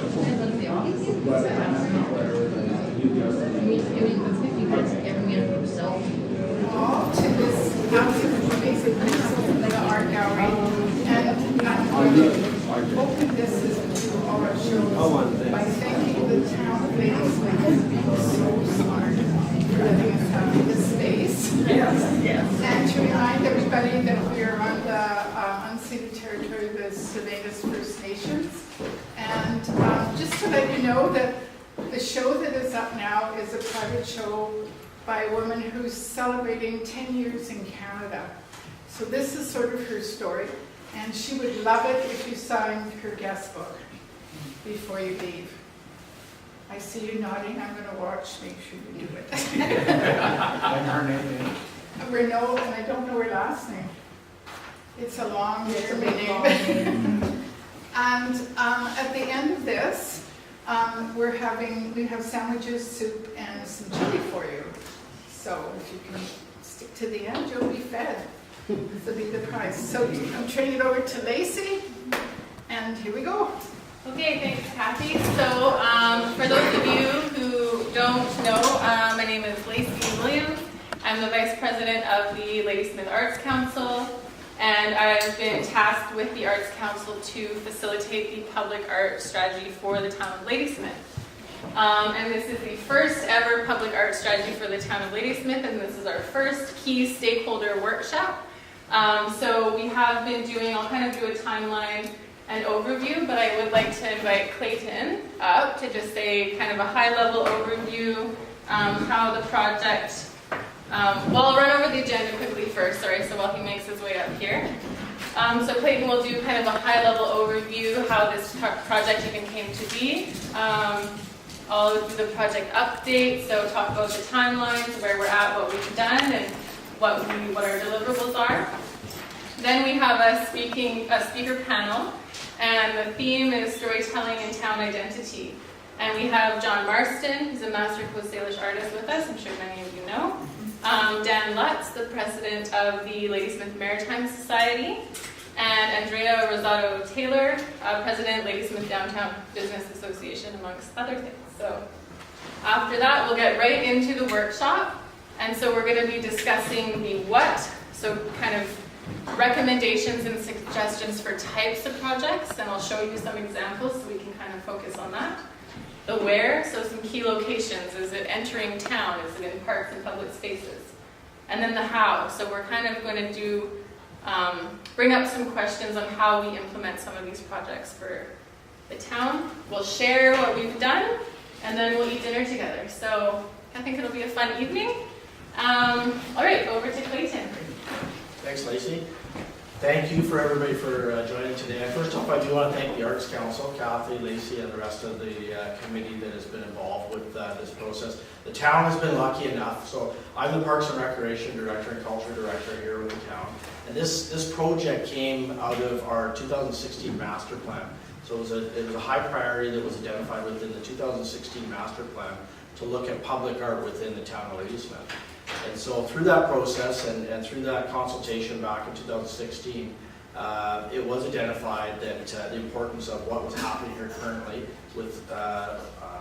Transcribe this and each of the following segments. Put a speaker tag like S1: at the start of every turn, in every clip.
S1: To this absolutely amazing the art gallery, and I'm hoping this is to all our shows by thanking the town of Ladysmith for being so smart for letting us have this space.
S2: Yes.
S1: And to remind everybody that we are on the unceded territory of the Salinas First Nations. And just to let you know that the show that is up now is a private show by a woman who's celebrating 10 years in Canada. So this is sort of her story, and she would love it if you signed her guest book before you leave. I see you nodding. I'm going to watch, make sure you do it.
S2: And her name
S1: Renault, and I don't know her last name. It's a long name. And at the end of this, we have sandwiches, soup, and some chili for you. So if you can stick to the end, you'll be fed. This will be the prize. So I'm turning it over to Lacey, and here we go.
S3: Okay, thanks, Kathy. So for those of you who don't know, my name is Lacey Williams. I'm the Vice President of the Ladysmith Arts Council, and I've been tasked with the Arts Council to facilitate the public art strategy for the town of Ladysmith. And this is the first ever public art strategy for the town of Ladysmith, and this is our first key stakeholder workshop. So we have been doing, I'll kind of do a timeline and overview, but I would like to invite Clayton up to just say kind of a high-level overview, how the project, well, I'll run over the agenda quickly first, sorry, so while he makes his way up here. So Clayton will do kind of a high-level overview, how this project even came to be. I'll do the project update, so talk about the timelines, where we're at, what we've done, and what our deliverables are. Then we have a speaker panel, and the theme is storytelling and town identity. And we have John Marston, who's a Master Coast Salish artist with us, I'm sure many of you know. Dan Lutz, the president of the Ladysmith Maritime Society, and Andrea Rosado Taylor, president, Ladysmith Downtown Business Association, amongst other things. So after that, we'll get right into the workshop. And so we're going to be discussing the what, so kind of recommendations and suggestions for types of projects, and I'll show you some examples so we can kind of focus on that. The where, so some key locations. Is it entering town? Is it in parks and public spaces? And then the how, so we're kind of going to do, bring up some questions on how we implement some of these projects for the town. We'll share what we've done, and then we'll eat dinner together. So I think it'll be a fun evening. All right, over to Clayton.
S2: Thanks, Lacey. Thank you for everybody for joining today. First off, I do want to thank the Arts Council, Kathy, Lacey, and the rest of the committee that has been involved with this process. The town has been lucky enough. So I'm the Parks and Recreation Director and Culture Director here with the town. And this project came out of our 2016 master plan. So it was a high priority that was identified within the 2016 master plan to look at public art within the town of Ladysmith. And so through that process and through that consultation back in 2016, it was identified that the importance of what was happening here currently with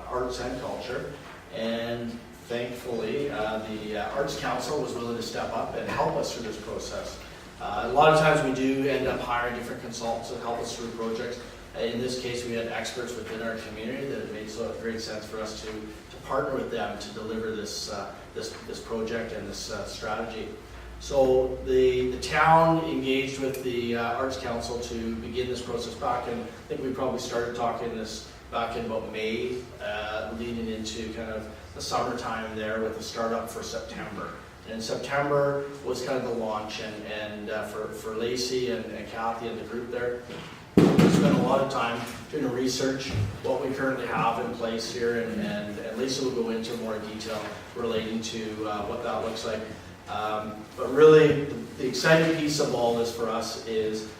S2: arts and culture. And thankfully, the Arts Council was willing to step up and help us through this process. A lot of times we do end up hiring different consultants to help us through projects. In this case, we had experts within our community that it made great sense for us to partner with them to deliver this project and this strategy. So the town engaged with the Arts Council to begin this process back in, I think we probably started talking this back in about May, leading into kind of the summertime there with the startup for September. And September was kind of the launch, and for Lacey and Kathy and the group there, we spent a lot of time doing the research, what we currently have in place here, and Lisa will go into more detail relating to what that looks like. But really, the exciting piece of all this for us is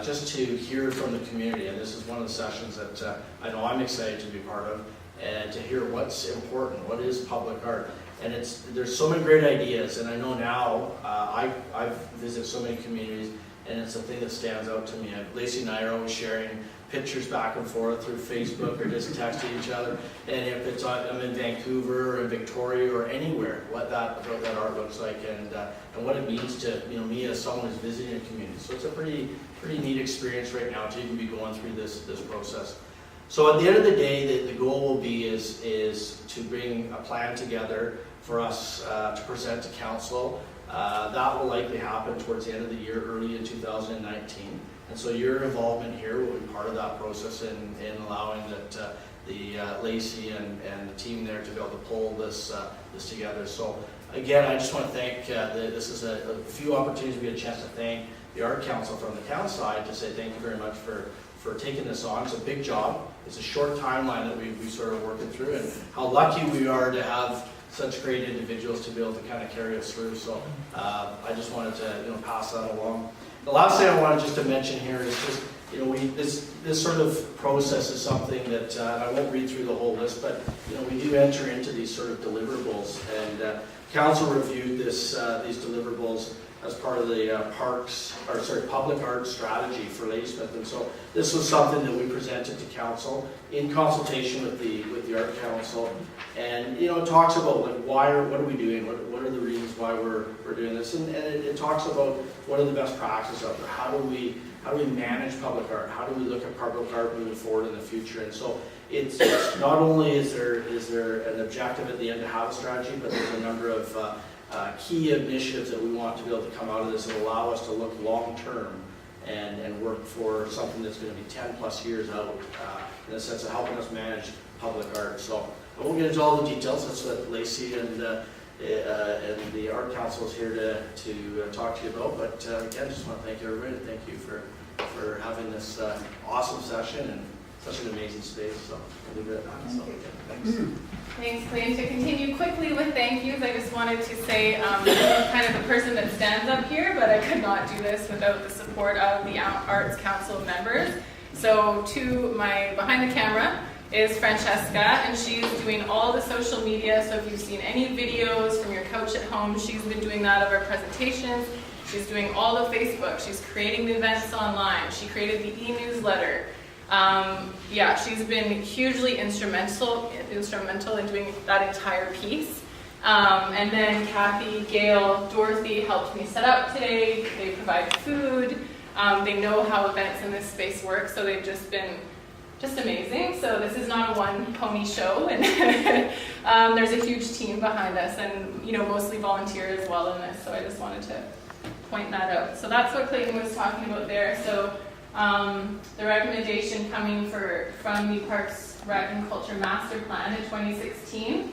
S2: just to hear from the community, and this is one of the sessions that I know I'm excited to be part of, and to hear what's important, what is public art. And there's so many great ideas, and I know now, I've visited so many communities, and it's a thing that stands out to me. Lacey and I are always sharing pictures back and forth through Facebook or just texting each other. And if it's I'm in Vancouver or in Victoria or anywhere, what that art looks like and what it means to me as someone who's visiting a community. So it's a pretty neat experience right now to even be going through this process. So at the end of the day, the goal will be is to bring a plan together for us to present to council. That will likely happen towards the end of the year, early in 2019. And so your involvement here will be part of that process in allowing that Lacey and the team there to be able to pull this together. So again, I just want to thank, this is a few opportunities we had a chance to thank the Art Council from the town side to say thank you very much for taking this on. It's a big job. It's a short timeline that we sort of working through, and how lucky we are to have such great individuals to be able to kind of carry us through. So I just wanted to pass that along. The last thing I wanted just to mention here is just this sort of process is something that and I won't read through the whole list, but we do enter into these sort of deliverables, and council reviewed these deliverables as part of the Public Arts Strategy for Ladysmith. And so this was something that we presented to council in consultation with the Art Council. And it talks about like what are we doing? What are the reasons why we're doing this? And it talks about what are the best practices out there. How do we manage public art? How do we look at public art moving forward in the future? And so it's not only is there an objective at the end to have a strategy, but there's a number of key initiatives that we want to be able to come out of this that allow us to look long term and work for something that's going to be 10 plus years out in the sense of helping us manage public art. So I won't get into all the details. That's what Lacey and the Art Council is here to talk to you about. But again, just want to thank everybody and thank you for having this awesome session and such an amazing space. So I'll leave it at that. So, thanks.
S3: Thanks, Clayton. To continue quickly with thank yous, I just wanted to say I'm kind of the person that stands up here, but I could not do this without the support of the Arts Council members. So to my behind the camera is Francesca, and she's doing all the social media. So if you've seen any videos from your couch at home, she's been doing that of our presentations. She's doing all the Facebook. She's creating the events online. She created the e-newsletter. She's been hugely instrumental in doing that entire piece. And then Kathy, Gail, Dorothy helped me set up today. They provide food. They know how events in this space work, so they've just been amazing. So this is not a one pony show, and there's a huge team behind us, and mostly volunteer as well in this. So I just wanted to point that out. So that's what Clayton was talking about there. So the recommendation coming from the Parks, Rec and Culture Master Plan in 2016.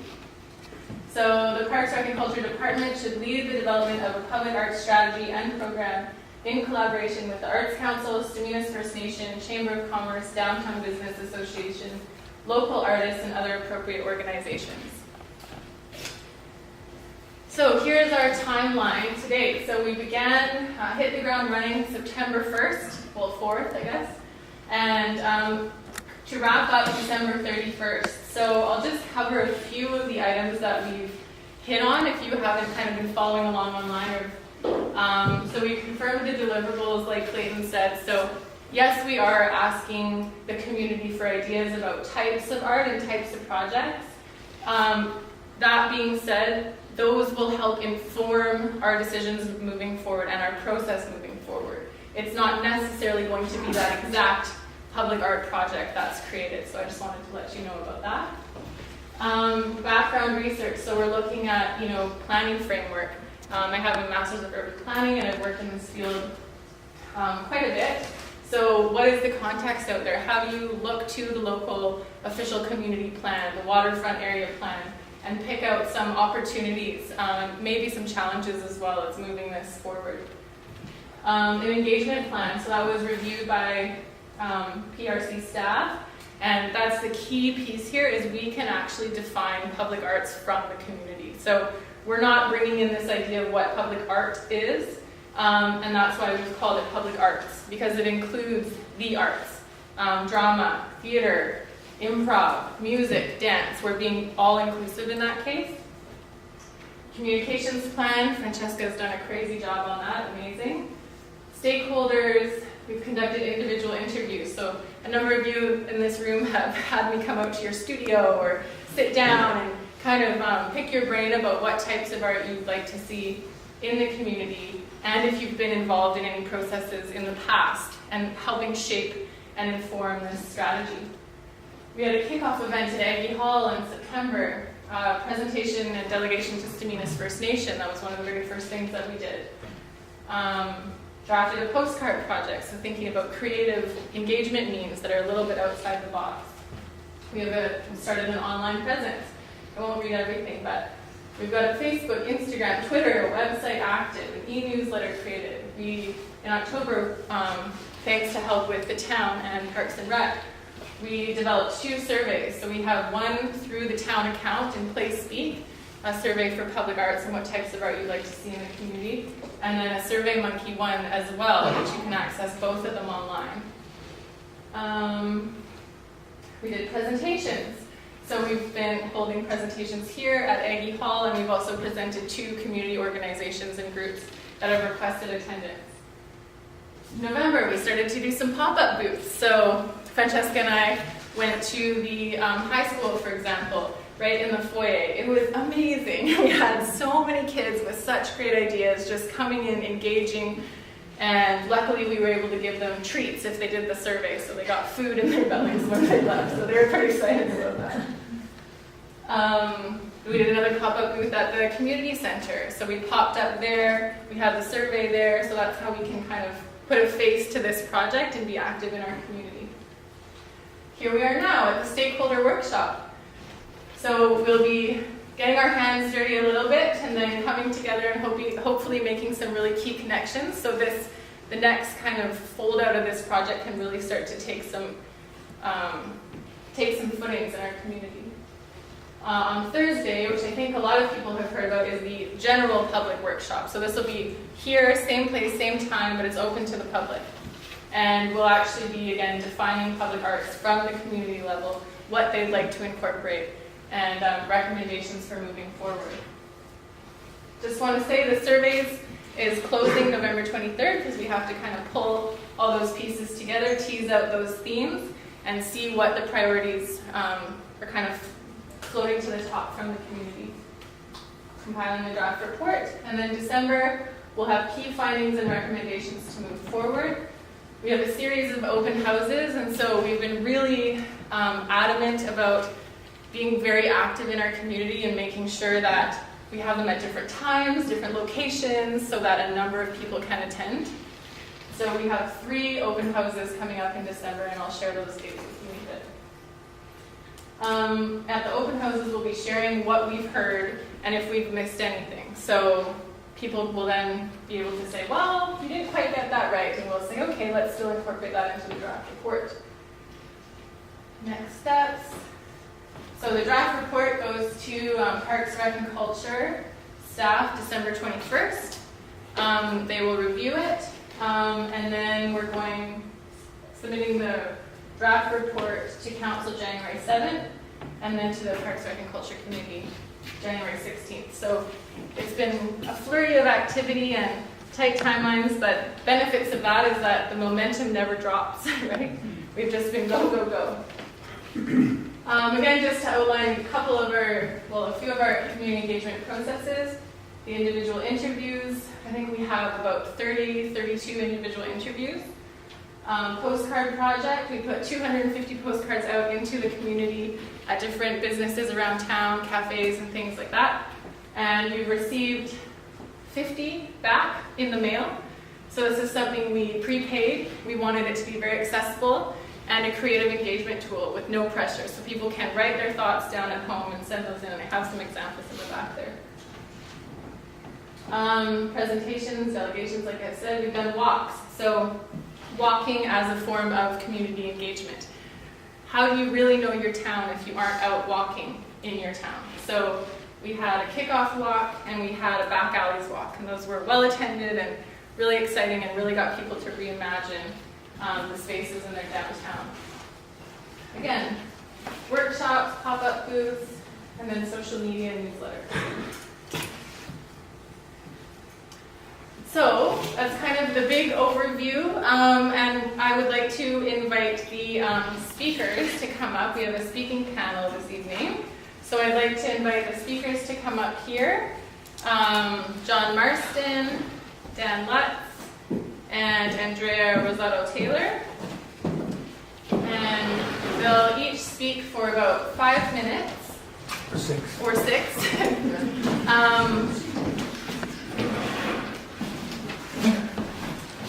S3: So the Parks, Rec and Culture Department should lead the development of a public arts strategy and program in collaboration with the Arts Council, Staminas First Nation, Chamber of Commerce, Downtown Business Association, local artists, and other appropriate organizations. So here's our timeline to date. So we began, hit the ground running September 1st, well 4th I guess, and to wrap up December 31st. So I'll just cover a few of the items that we've hit on if you haven't kind of been following along online. So we confirmed the deliverables like Clayton said. So yes, we are asking the community for ideas about types of art and types of projects. That being said, those will help inform our decisions moving forward and our process moving forward. It's not necessarily going to be that exact public art project that's created, so I just wanted to let you know about that. Background research, so we're looking at, planning framework. I have a master's of urban planning and I've worked in this field quite a bit. So what is the context out there? How do you look to the local official community plan, the waterfront area plan, and pick out some opportunities, maybe some challenges as well as moving this forward. An engagement plan, so that was reviewed by PRC staff, and that's the key piece here is we can actually define public arts from the community. So we're not bringing in this idea of what public art is, and that's why we've called it public arts, because it includes the arts, drama, theater, improv, music, dance. We're being all-inclusive in that case. Communications plan, Francesca's done a crazy job on that, amazing. Stakeholders, we've conducted individual interviews. So a number of you in this room have had me come out to your studio or sit down and kind of pick your brain about what types of art you'd like to see in the community, and if you've been involved in any processes in the past, and helping shape and inform this strategy. We had a kickoff event at Aggie Hall in September, presentation and delegation to Staminas First Nation. That was one of the very first things that we did. Drafted a postcard project, so thinking about creative engagement means that are a little bit outside the box. We started an online presence. I won't read everything, but we've got a Facebook, Instagram, Twitter, website active, an e-newsletter created. We, in October, thanks to help with the town and Parks and Rec, we developed 2 surveys. So we have one through the town account in Play Speak, a survey for public arts and what types of art you'd like to see in the community, and then a Survey Monkey one as well, which you can access both of them online. We did presentations. So we've been holding presentations here at Aggie Hall, and we've also presented 2 community organizations and groups that have requested attendance. In November, we started to do some pop-up booths. So Francesca and I went to the high school, for example, right in the foyer. It was amazing. We had so many kids with such great ideas just coming in, engaging, and luckily we were able to give them treats if they did the survey, so they got food in their bellies when they left, so they were pretty excited about that. We did another pop-up booth at the community center, so we popped up there, we had the survey there, so that's how we can kind of put a face to this project and be active in our community. Here we are now at the Stakeholder workshop. So we'll be getting our hands dirty a little bit and then coming together and hopefully making some really key connections, so the next kind of fold out of this project can really start to take some footings in our community. On Thursday, which I think a lot of people have heard about, is the general public workshop. So this will be here, same place, same time, but it's open to the public. And we'll actually be, again, defining public arts from the community level, what they'd like to incorporate, and recommendations for moving forward. Just want to say the surveys is closing November 23rd, because we have to kind of pull all those pieces together, tease out those themes, and see what the priorities are kind of floating to the top from the community. Compiling the draft report, and then December we'll have key findings and recommendations to move forward. We have a series of open houses, and so we've been really adamant about being very active in our community and making sure that we have them at different times, different locations, so that a number of people can attend. So we have 3 open houses coming up in December, and I'll share those dates with you in a bit. At the open houses, we'll be sharing what we've heard and if we've missed anything. So people will then be able to say, well, you didn't quite get that right. And we'll say, okay, let's still incorporate that into the draft report. Next steps. So the draft report goes to Parks, Rec, and Culture staff December 21st. They will review it, and then we're submitting the draft report to Council January 7th, and then to the Parks, Rec, and Culture Committee January 16th. So it's been a flurry of activity and tight timelines, but benefits of that is that the momentum never drops, right? We've just been go, go, go. Again, just to outline a few of our community engagement processes, the individual interviews. I think we have about 32 individual interviews. Postcard project, we put 250 postcards out into the community at different businesses around town, cafes and things like that. And we've received 50 back in the mail. So this is something we prepaid. We wanted it to be very accessible and a creative engagement tool with no pressure. So people can write their thoughts down at home and send those in, and I have some examples in the back there. Presentations, delegations, like I said, we've done walks. So walking as a form of community engagement. How do you really know your town if you aren't out walking in your town? So we had a kickoff walk and we had a back alleys walk, and those were well attended and really exciting and really got people to reimagine the spaces in their downtown. Again, workshops, pop-up booths, and then social media and newsletters. So that's kind of the big overview, and I would like to invite the speakers to come up. We have a speaking panel this evening, so I'd like to invite the speakers to come up here. John Marston, Dan Lutz, and Andrea Rosado Taylor. And they'll each speak for about 5 minutes. Or six.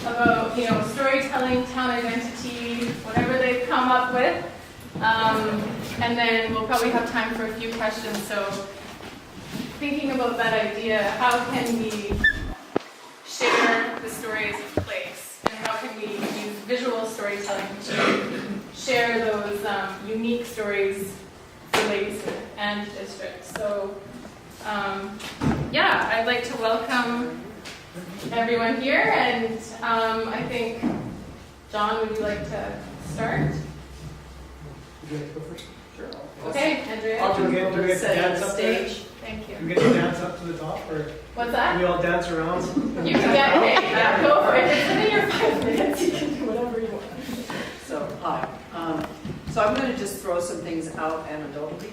S3: About, storytelling, town identity, whatever they've come up with. And then we'll probably have time for a few questions. So thinking about that idea, how can we share the stories of place? And how can we use visual storytelling to share those unique stories for Ladysmith and the district? So I'd like to welcome everyone here, and I think, John, would you like to start?
S4: Would you like to go first? Sure.
S3: Okay, Andrea.
S4: Do we get to dance up there?
S3: Thank you.
S4: Do we get to dance up to the top, or
S3: What's
S4: do
S3: that?
S4: we all dance around?
S3: You can get, go for it. It's within your 5 minutes. You can do whatever you want.
S5: So, hi. So I'm going to just throw some things out anecdotally.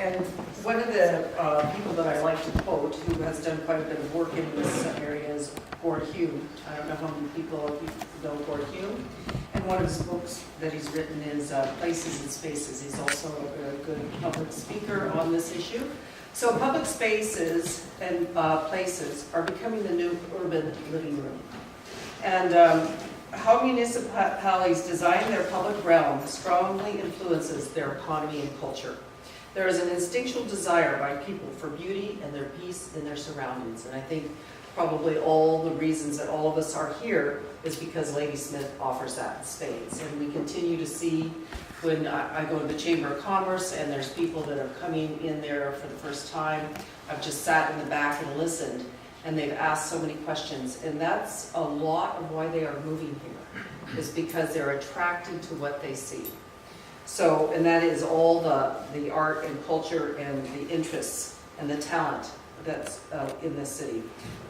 S5: And one of the people that I like to quote, who has done quite a bit of work in this area, is Gord Hume. I don't know how many people know Gord Hume. And one of his books that he's written is Places and Spaces. He's also a good public speaker on this issue. So public spaces and places are becoming the new urban living room. And how municipalities design their public realm strongly influences their economy and culture. There is an instinctual desire by people for beauty and their peace in their surroundings. And I think probably all the reasons that all of us are here is because Ladysmith offers that in spades. And we continue to see when I go to the Chamber of Commerce and there's people that are coming in there for the first time. I've just sat in the back and listened, and they've asked so many questions. And that's a lot of why they are moving here, is because they're attracted to what they see. So, and that is all the art and culture and the interests and the talent that's in this city.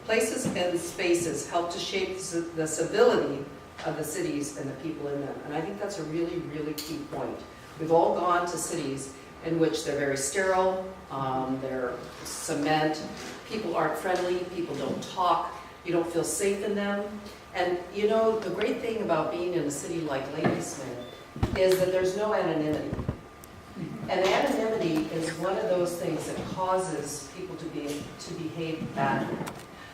S5: Places and spaces help to shape the civility of the cities and the people in them. And I think that's a really, really key point. We've all gone to cities in which they're very sterile, they're cement, people aren't friendly, people don't talk, you don't feel safe in them. And the great thing about being in a city like Ladysmith is that there's no anonymity. And anonymity is one of those things that causes people to behave badly.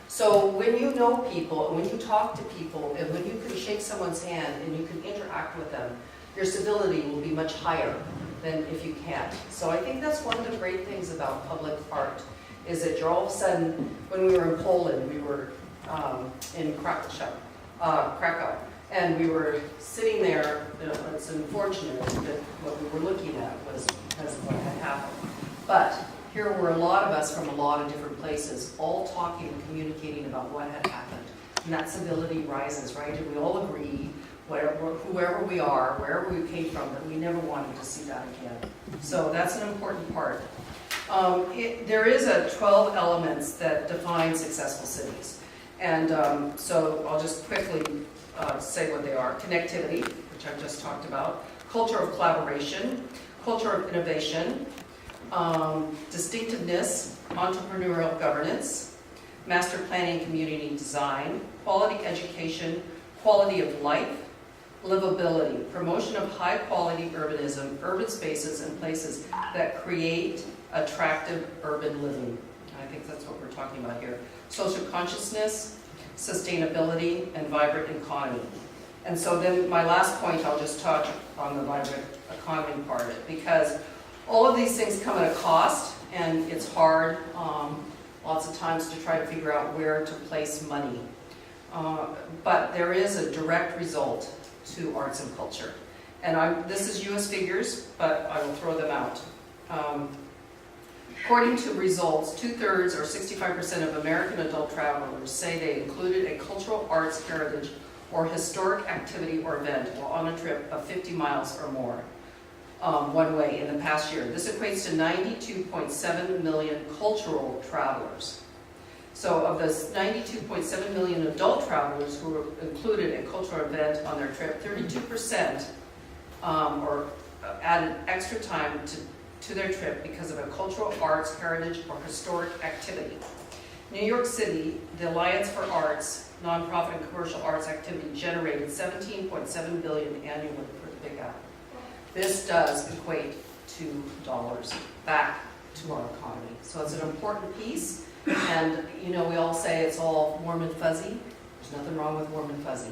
S5: So when you know people, and when you talk to people, and when you can shake someone's hand and you can interact with them, your civility will be much higher than if you can't. So I think that's one of the great things about public art, is that you're all of a sudden, when we were in Poland, we were in Krakow, and we were sitting there. It's unfortunate that what we were looking at was because of what had happened. But here were a lot of us from a lot of different places, all talking and communicating about what had happened. And that civility rises, right? And we all agree, whoever we are, wherever we came from, that we never wanted to see that again. So that's an important part. There is 12 elements that define successful cities. And so I'll just quickly say what they are. Connectivity, which I've just talked about. Culture of collaboration. Culture of innovation. Distinctiveness, entrepreneurial governance, master planning, community design, quality education, quality of life, livability, promotion of high quality urbanism, urban spaces and places that create attractive urban living. I think that's what we're talking about here. Social consciousness, sustainability, and vibrant economy. And so then my last point, I'll just touch on the vibrant economy part of it, because all of these things come at a cost, and it's hard lots of times to try to figure out where to place money. But there is a direct result to arts and culture. And this is US figures, but I will throw them out. According to results, 2/3 or 65% of American adult travelers say they included a cultural arts heritage or historic activity or event while on a trip of 50 miles or more. One way in the past year. This equates to 92.7 million cultural travelers. So of the 92.7 million adult travelers who were included a cultural event on their trip, 32% or added extra time to their trip because of a cultural, arts, heritage, or historic activity. New York City, the Alliance for Arts, nonprofit and commercial arts activity generated $17.7 billion annually for the Big Apple. This does equate to dollars back to our economy. So it's an important piece. And, you know, we all say it's all warm and fuzzy. There's nothing wrong with warm and fuzzy.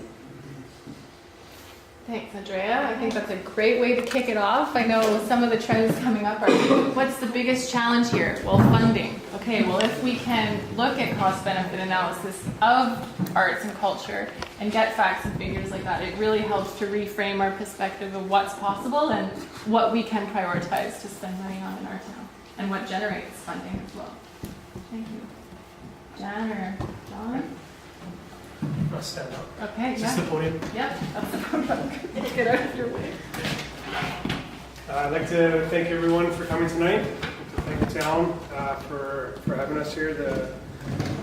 S3: Thanks, Andrea. I think that's a great way to kick it off. I know some of the trends coming up are, what's the biggest challenge here? Well, funding. Okay, well, if we can look at cost-benefit analysis of arts and culture and get facts and figures like that, it really helps to reframe our perspective of what's possible and what we can prioritize to spend money on in our town and what generates funding as well. Thank you. Jan or John?
S4: I'll stand up.
S3: Okay,
S4: Is this the podium?
S3: Yep, that's the podium. Get out of your way.
S4: I'd like to thank everyone for coming tonight. Thank the town for having us here, the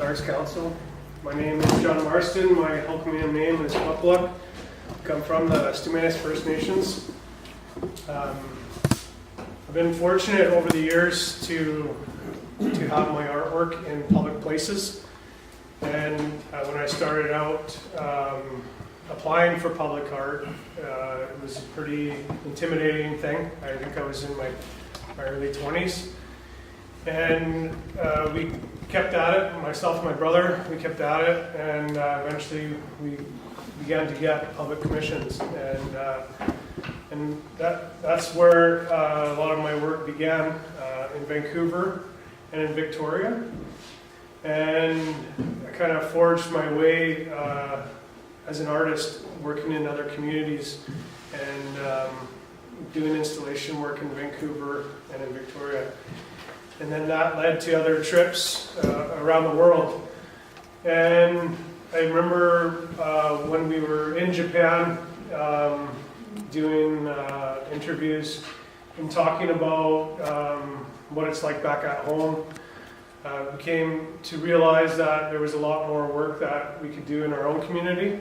S4: Arts Council. My name is John Marston. My Hulkman name is Upluck. I come from the Stumanis First Nations. I've been fortunate over the years to have my artwork in public places. And when I started out applying for public art, it was a pretty intimidating thing. I think I was in my early 20s. And we kept at it, myself and my brother, we kept at it, and eventually we began to get public commissions. And that's where a lot of my work began, in Vancouver and in Victoria. And I kind of forged my way as an artist, working in other communities and doing installation work in Vancouver and in Victoria. And then that led to other trips around the world. And I remember when we were in Japan doing interviews and talking about what it's like back at home. We came to realize that there was a lot more work that we could do in our own community.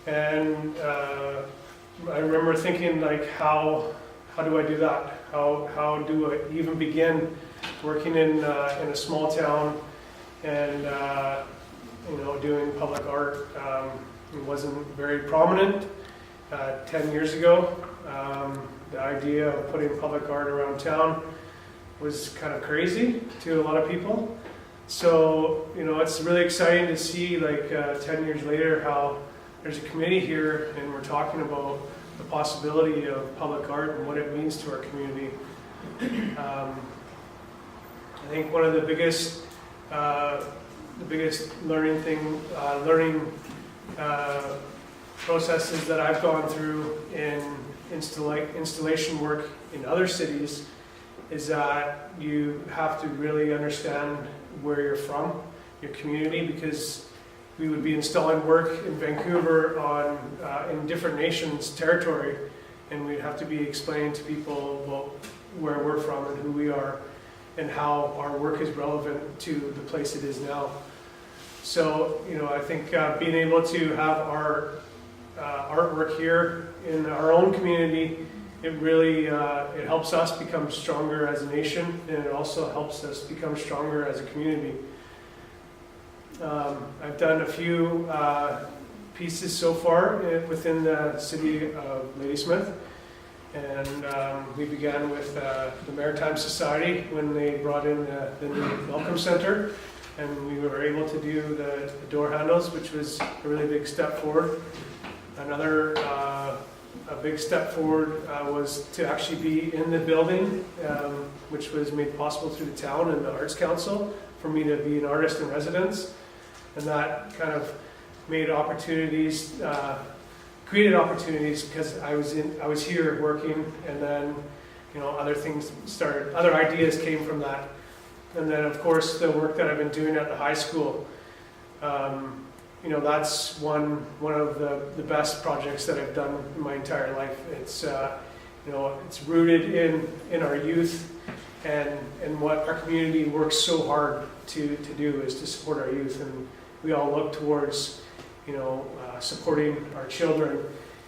S4: And I remember thinking, like, how do I do that? How do I even begin working in a small town and doing public art? It wasn't very prominent 10 years ago. The idea of putting public art around town was kind of crazy to a lot of people. So, it's really exciting to see, like, 10 years later, how there's a committee here and we're talking about the possibility of public art and what it means to our community. I think one of the biggest learning processes that I've gone through in installation work in other cities is that you have to really understand where you're from, your community, because we would be installing work in Vancouver in different nations' territory, and we'd have to be explaining to people about where we're from and who we are and how our work is relevant to the place it is now. So, I think being able to have our artwork here in our own community, it really it helps us become stronger as a nation, and it also helps us become stronger as a community. I've done a few pieces so far within the city of Ladysmith, and we began with the Maritime Society when they brought in the new Welcome Center, and we were able to do the door handles, which was a really big step forward. Another a big step forward was to actually be in the building, which was made possible through the town and the Arts Council for me to be an artist in residence. And that kind of made opportunities, created opportunities, because I was here working, and then other things started, other ideas came from that. And then of course the work that I've been doing at the high school. That's one of the best projects that I've done in my entire life. It's it's rooted in our youth, And what our community works so hard to do is to support our youth, and we all look towards, supporting our children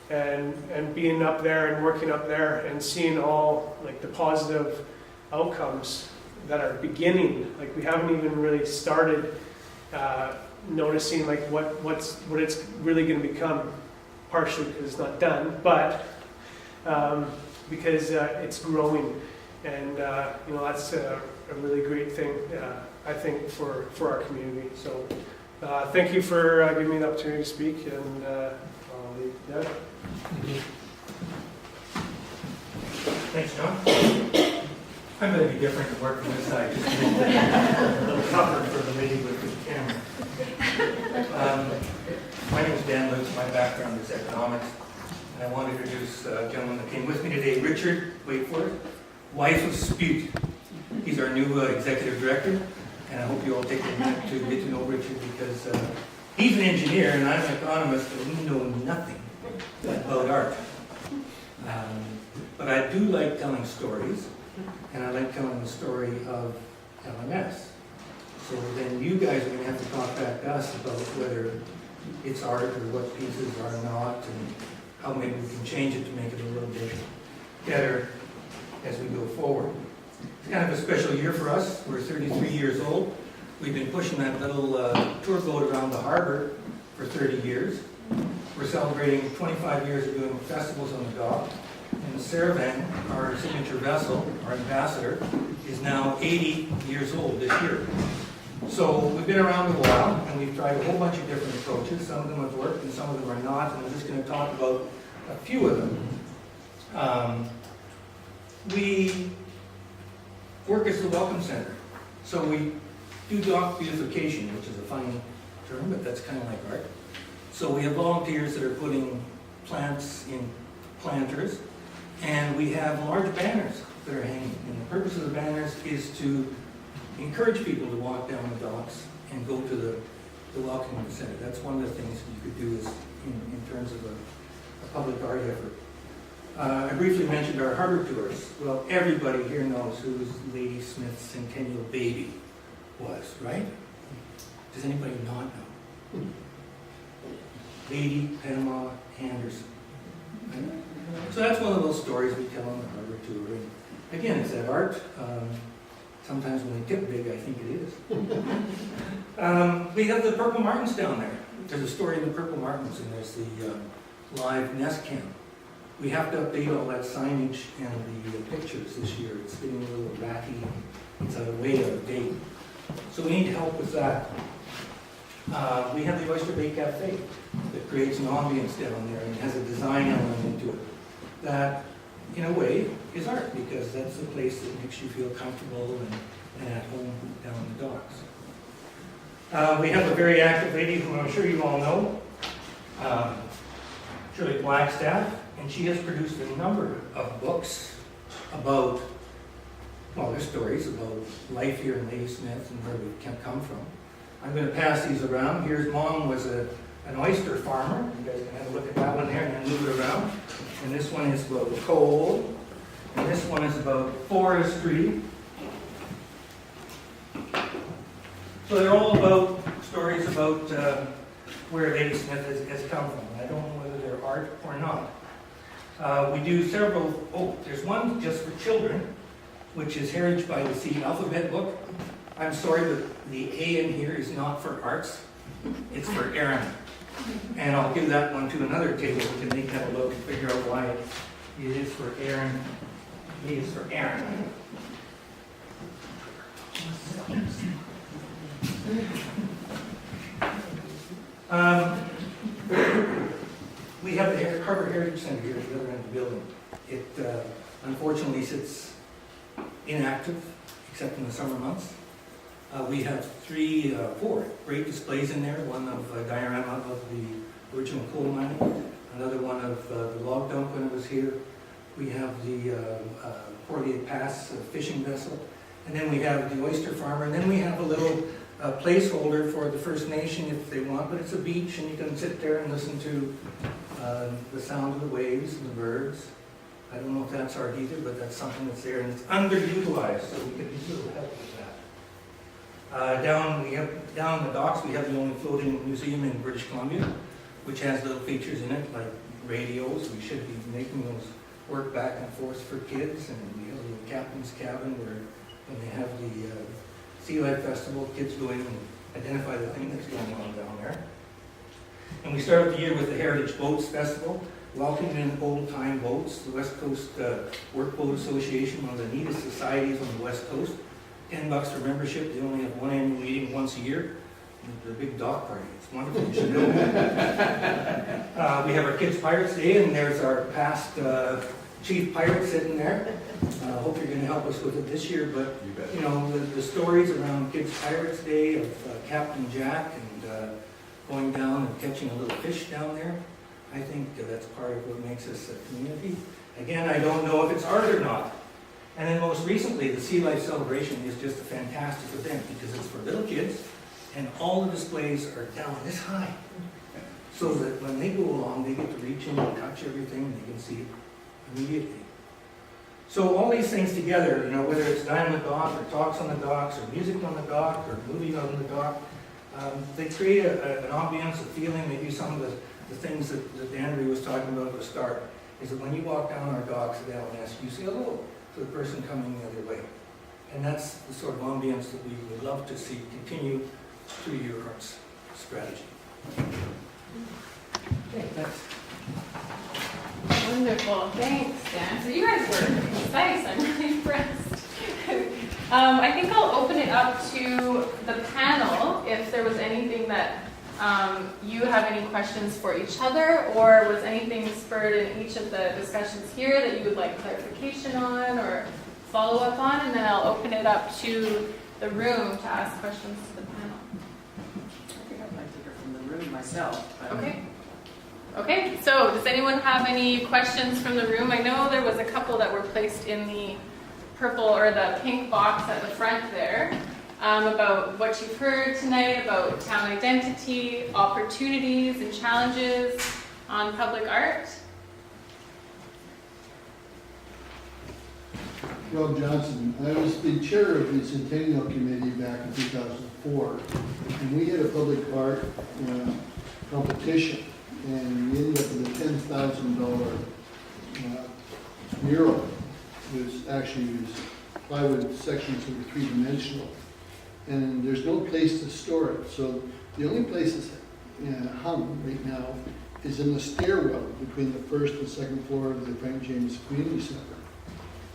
S4: and being up there and working up there and seeing all like the positive outcomes that are beginning. Like we haven't even really started noticing like what it's really going to become, partially because it's not done, but because it's growing, and that's a really great thing, I think, for our community. So thank you for giving me the opportunity to speak, and I'll leave it there.
S6: Thanks, John. I'm going to be different and work from this side, just to make it a little tougher for the lady with the camera. My name is Dan Lutz. My background is economics. And I want to introduce a gentleman that came with me today, Richard, wait for it, Wife of Spute. He's our new executive director, and I hope you all take a minute to get to know Richard, because he's an engineer and I'm an economist, and we know nothing about art. But I do like telling stories, and I like telling the story of LMS. So then you guys are going to have to talk back to us about whether it's art or what pieces are not, and how maybe we can change it to make it a little bit better as we go forward. It's kind of a special year for us. We're 33 years old. We've been pushing that little tour boat around the harbor for 30 years. We're celebrating 25 years of doing festivals on the dock. And the Saravan, our signature vessel, our ambassador, is now 80 years old this year. So we've been around a while, and we've tried a whole bunch of different approaches. Some of them have worked, and some of them are not, and I'm just going to talk about a few of them. We work as the Welcome Center. So we do dock beautification, which is a funny term, but that's kind of like art. So we have volunteers that are putting plants in planters, and we have large banners that are hanging. And the purpose of the banners is to encourage people to walk down the docks and go to the Welcome Center. That's one of the things you could do is in terms of a public art effort. I briefly mentioned our harbor tours. Well, everybody here knows who Ladysmith Centennial Baby was, right? Does anybody not know? Lady Panama Anderson. Right? So that's one of those stories we tell on the harbor tour. And again, is that art? Sometimes when they tip big, I think it is. We have the Purple Martins down there. There's a story of the Purple Martins, and there's the live nest cam. We have to update all that signage and the pictures this year. It's getting a little ratty. It's way out of date. So we need help with that. We have the Oyster Bay Cafe that creates an ambience down there and has a design element into it. That, in a way, is art, because that's the place that makes you feel comfortable and at home down the docks. We have a very active lady who I'm sure you all know, Shirley Blackstaff, and she has produced a number of books about, well, there's stories about life here in Ladysmith and where we come from. I'm going to pass these around. Here's Mom was an oyster farmer. You guys can have a look at that one there and then move it around. And this one is about coal. And this one is about forestry. So they're all about stories about where Ladysmith has come from. I don't know whether they're art or not. We do several, there's one just for children, which is Heritage by the Sea alphabet book. I'm sorry, but the A in here is not for arts, it's for Aaron. And I'll give that one to another table. We can make that a look and figure out why it is for Aaron. A is for Aaron. We have the Harbor Heritage Center here at the other end of the building. It unfortunately sits inactive, except in the summer months. We have four great displays in there. One of a diorama of the original coal mining, another one of the log dump when it was here. We have the Portlier Pass fishing vessel, and then we have the oyster farmer, and then we have a little placeholder for the First Nation if they want, but it's a beach and you can sit there and listen to the sound of the waves and the birds. I don't know if that's art either, but that's something that's there, and it's underutilized, so we could use a little help with that. Down in the docks, we have the only floating museum in British Columbia, which has little features in it, like radios. We should be making those work back and forth for kids, and we have the captain's cabin where when they have the Sea Life Festival, kids go in and identify the thing that's going on down there. And we start the year with the Heritage Boats Festival, welcoming in old-time boats. The West Coast Work Boat Association, one of the neatest societies on the West Coast. $10 for membership. They only have one annual meeting once a year. The big dock party. It's wonderful. You should know. We have our Kids Pirates Day, and there's our past chief pirate sitting there. Hope you're going to help us with it this year. But you know, the stories around Kids Pirates Day of Captain Jack and going down and catching a little fish down there. I think that's part of what makes us a community. Again, I don't know if it's art or not. And then most recently, the Sea Life Celebration is just a fantastic event because it's for little kids, and all the displays are down this high. So that when they go along, they get to reach in and touch everything, and they can see it immediately. So all these things together, you know, whether it's Dine on the Dock, or Talks on the Docks, or Music on the Dock, or Movies on the Dock, they create an ambiance, a feeling. Maybe some of the things that Andrew was talking about at the start, is that when you walk down our docks at L&S, you say hello to the person coming the other way. And that's the sort of ambience that we would love to see continue through your arts strategy. Okay, thanks.
S3: Wonderful, thanks, Dan. So you guys were concise, I'm really impressed. I think I'll open it up to the panel if there was anything that you have any questions for each other, or was anything spurred in each of the discussions here that you would like clarification on or follow up on, and then I'll open it up to the room to ask questions to the panel.
S5: I think I'd like to hear from the room myself.
S3: Okay. Okay, so does anyone have any questions from the room? I know there was a couple that were placed in the purple or the pink box at the front there about what you've heard tonight about town identity, opportunities and challenges on public art.
S7: Rob Johnson. I was the chair of the Centennial Committee back in 2004, and we had a public art competition, and we ended up with a $10,000 mural. It was actually plywood sections that were three-dimensional, and there's no place to store it. So the only place it's hung right now is in the stairwell between the first and second floor of the Frank James Community Center,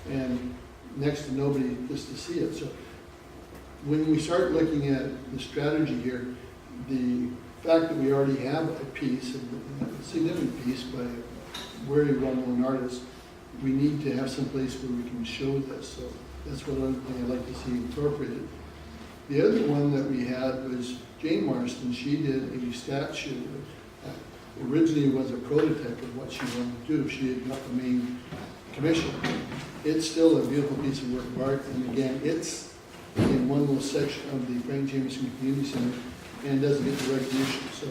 S7: and next to nobody just to see it. So when we start looking at the strategy here, the fact that we already have a piece, a significant piece by a very well-known artist, we need to have some place where we can show this. So that's what I'd like to see incorporated. The other one that we had was Jane Marston. She did a statue that originally was a prototype of what she wanted to do. She had got the main commission. It's still a beautiful piece of work of art, and again, it's in one little section of the Frank Jameson Community Center and doesn't get the recognition. So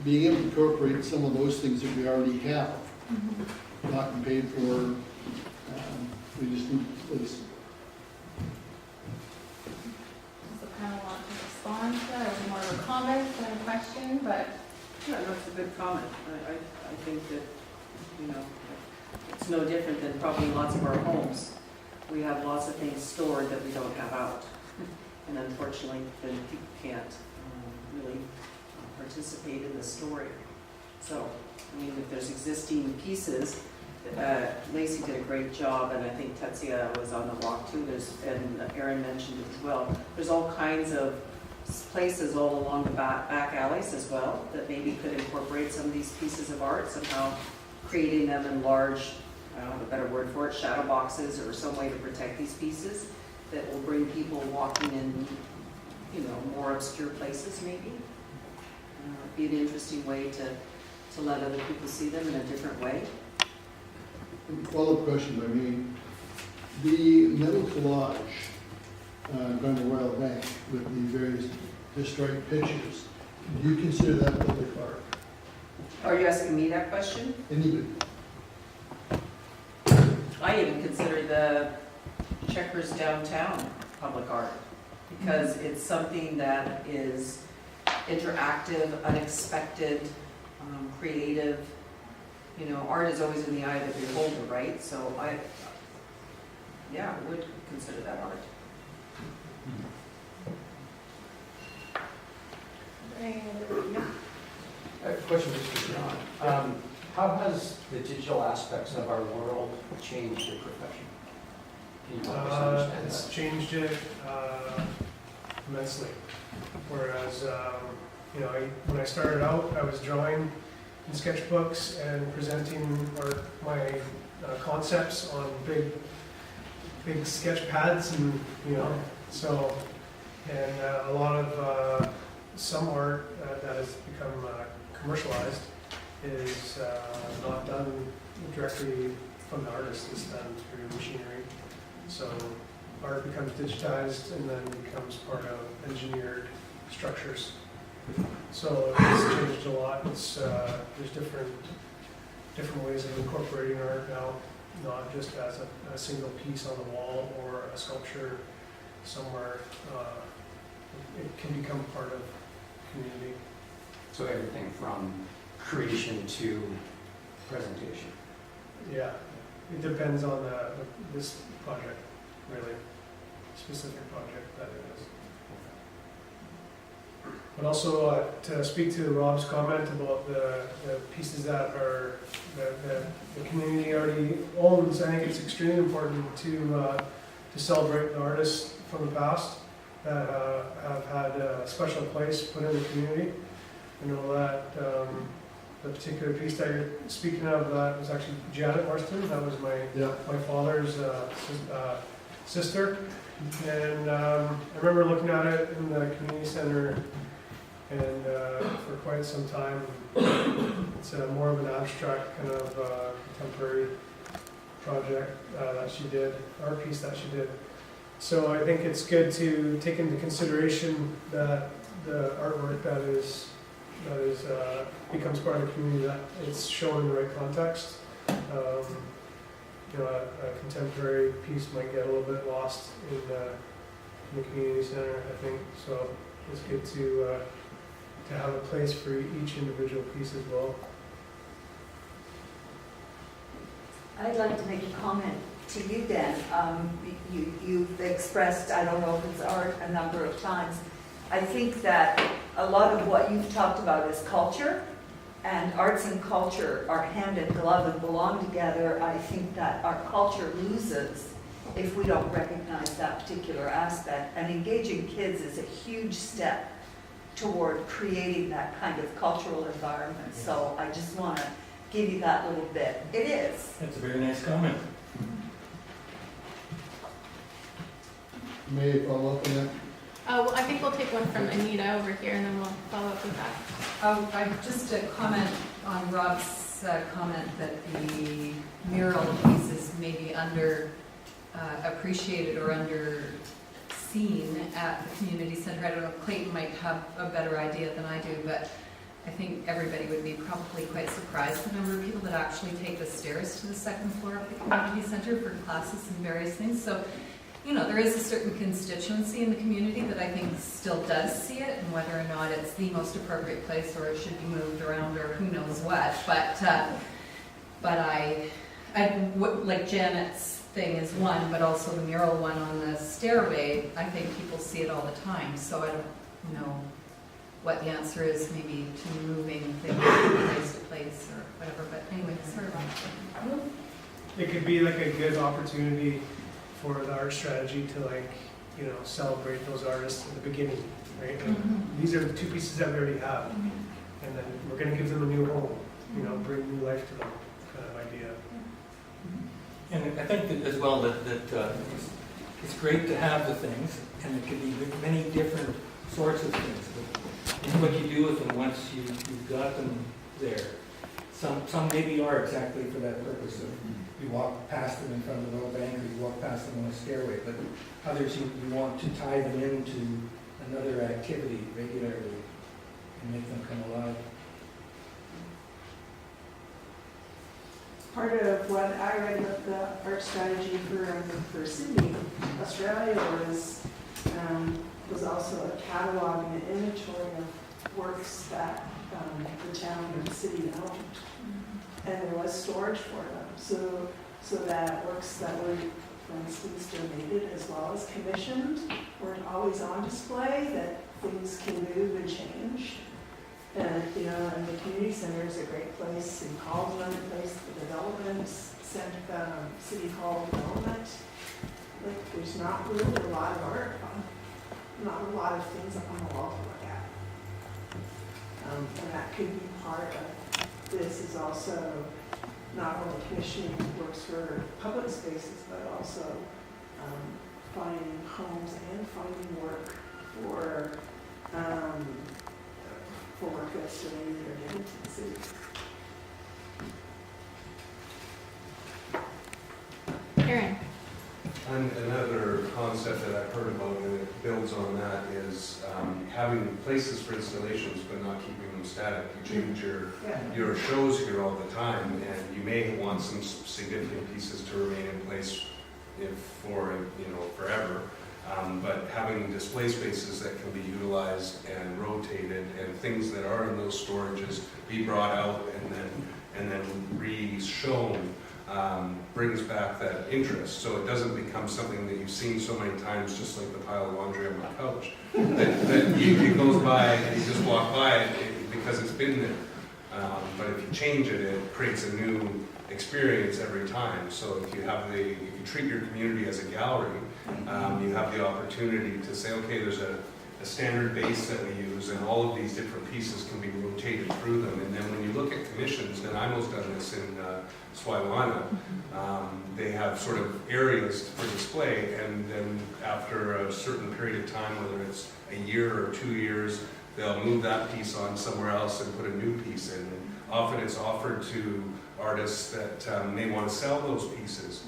S7: being able to incorporate some of those things that we already have, not been paid for, we just need place.
S3: Does the panel want to respond to that? Or more of a comment than a question, but
S5: Yeah, no, it's a good comment. I think that, you know, it's no different than probably lots of our homes. We have lots of things stored that we don't have out. And unfortunately, then people can't really participate in the story. So, I mean, if there's existing pieces, Lacey did a great job, and I think Tetsia was on the walk too, and Erin mentioned it as well. There's all kinds of places all along the back alleys as well that maybe could incorporate some of these pieces of art, somehow creating them in large, I don't have a better word for it, shadow boxes or some way to protect these pieces that will bring people walking in, you know, more obscure places maybe. Be an interesting way to let other people see them in a different way.
S7: Follow-up question by me. The metal collage on the Royal Bank with the various historic pictures, do you consider that public art?
S5: Are you asking me that question?
S7: Anybody?
S5: I even consider the Checkers Downtown public art, because it's something that is interactive, unexpected, creative. You know, art is always in the eye of the beholder, right? So I would consider that art.
S3: Yeah.
S8: I have a question for John. How has the digital aspects of our world changed your profession? Can you help us understand
S4: It's
S8: that?
S4: changed it immensely. Whereas, when I started out, I was drawing in sketchbooks and presenting my concepts on big sketch pads, and a lot of some art that has become commercialized is not done directly from the artist, it's done through machinery. So art becomes digitized and then becomes part of engineered structures. So it's changed a lot. There's different ways of incorporating art now, not just as a single piece on the wall or a sculpture somewhere. It can become part of community.
S8: So everything from creation to presentation.
S4: Yeah, it depends on this project, really, specific project that it is. But also to speak to Rob's comment about the pieces that are the community already owns, I think it's extremely important to celebrate the artists from the past that have had a special place put in the community. I know that the particular piece that you're speaking of, that was actually Janet Marston. That was my father's sister. And I remember looking at it in the community center, and for quite some time, it's more of an abstract kind of contemporary project that she did, art piece that she did. So I think it's good to take into consideration that the artwork that becomes part of the community, that it's shown in the right context. A contemporary piece might get a little bit lost in the community center, I think. So it's good to have a place for each individual piece as well.
S9: I'd like to make a comment to you, Dan. You've expressed, I don't know if it's art, a number of times. I think that a lot of what you've talked about is culture, and arts and culture are hand in glove and belong together. I think that our culture loses if we don't recognize that particular aspect, and engaging kids is a huge step toward creating that kind of cultural environment. So I just want to give you that little bit. It is.
S6: That's a very nice comment.
S7: May I follow up on that?
S3: Well, I think we'll take one from Anita over here, and then we'll follow up with that.
S10: Just a comment on Rob's comment that the mural piece is maybe under appreciated or under seen at the community center. I don't know, Clayton might have a better idea than I do, but I think everybody would be probably quite surprised the number of people that actually take the stairs to the second floor of the community center for classes and various things. So, there is a certain constituency in the community that I think still does see it, and whether or not it's the most appropriate place or it should be moved around or who knows what. But I like Janet's thing is one, but also the mural one on the stairway, I think people see it all the time. So I don't know what the answer is, maybe to moving things from place to place or whatever. But anyway, sorry about that.
S4: It could be like a good opportunity for the art strategy to celebrate those artists at the beginning, right?
S10: Mm-hmm.
S4: These are the two pieces that we already have, and then we're going to give them a new home, bring new life to them, kind of idea.
S6: And I think that as well that it's great to have the things, and it can be many different sorts of things. But what you do with them once you've got them there. Some maybe are exactly for that purpose of you walk past them in front of the low bank, or you walk past them on a stairway, but others you want to tie them into another activity regularly and make them come alive.
S11: part of what I read about the art strategy for Sydney, Australia was also a catalog and an inventory of works that the town or the city owned. And there was storage for them. So that works that were, for instance, donated as well as commissioned weren't always on display, that things can move and change. And, you know, and the community center is a great place, and Hall's another place, the development center, City Hall development. Like, there's not really a lot of art not a lot of things up on the wall to look at. And that could be part of this, is also not only commissioning works for public spaces, but also finding homes and finding work for work that's donated or given to the city.
S10: Aaron?
S12: And another concept that I've heard about, and it builds on that, is having places for installations but not keeping them static. You change your shows here all the time, and you may want some significant pieces to remain in place for forever. But having display spaces that can be utilized and rotated, and things that are in those storages be brought out and then re-shown, brings back that interest. So it doesn't become something that you've seen so many times, just like the pile of laundry on my couch, that it goes by and you just walk by it because it's been there. But if you change it, it creates a new experience every time. So if you treat your community as a gallery, you have the opportunity to say, okay, there's a standard base that we use, and all of these different pieces can be rotated through them. And then when you look at commissions, and I've done this in Swiwana, they have sort of areas for display, and then after a certain period of time, whether it's a year or 2 years, they'll move that piece on somewhere else and put a new piece in. And often it's offered to artists that may want to sell those pieces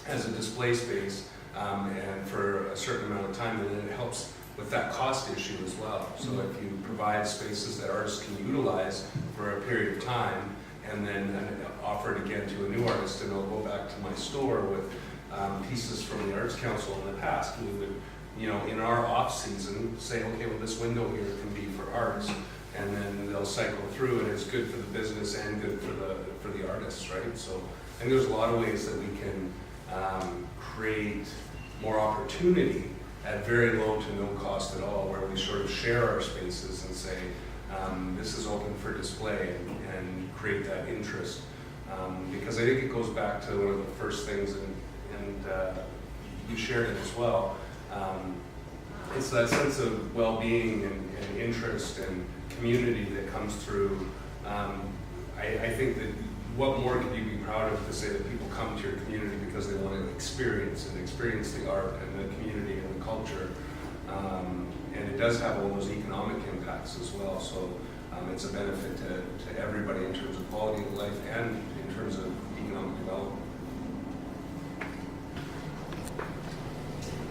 S12: as a display space, and for a certain amount of time, and then it helps with that cost issue as well. So if you provide spaces that artists can utilize for a period of time, and then offer it again to a new artist, and I'll go back to my store with pieces from the Arts Council in the past. We would, in our off season, say, okay, well, this window here can be for arts, and then they'll cycle through, and it's good for the business and good for the artists, right? So I think there's a lot of ways that we can create more opportunity at very low to no cost at all, where we sort of share our spaces and say, this is open for display, and create that interest. Because I think it goes back to one of the first things, and you shared it as well. It's that sense of well-being and interest and community that comes through. I think that what more could you be proud of to say that people come to your community because they want to experience the art and the community and the culture. And it does have all those economic impacts as well. So it's a benefit to everybody in terms of quality of life and in terms of economic development.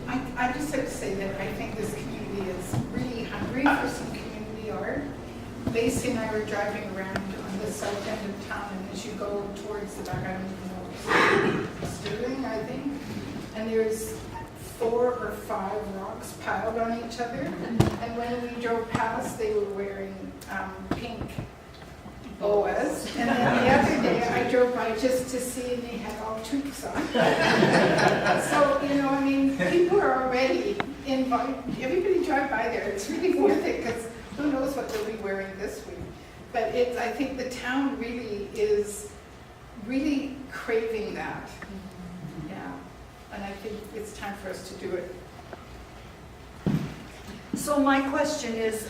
S1: I just have to say that I think this community is really hungry for some community art. Lacey and I were driving around on the south end of town, and as you go towards the back, I don't even know, Sterling, I think, and there's 4 or 5 rocks piled on each other. And when we drove past, they were wearing pink boas. And then the other day, I drove by just to see, and they had all toques on. So, I mean, people are already invited. Everybody drive by there. It's really worth it, because who knows what they'll be wearing this week. But I think the town really is craving that. Yeah. And I think it's time for us to do it.
S9: So my question is,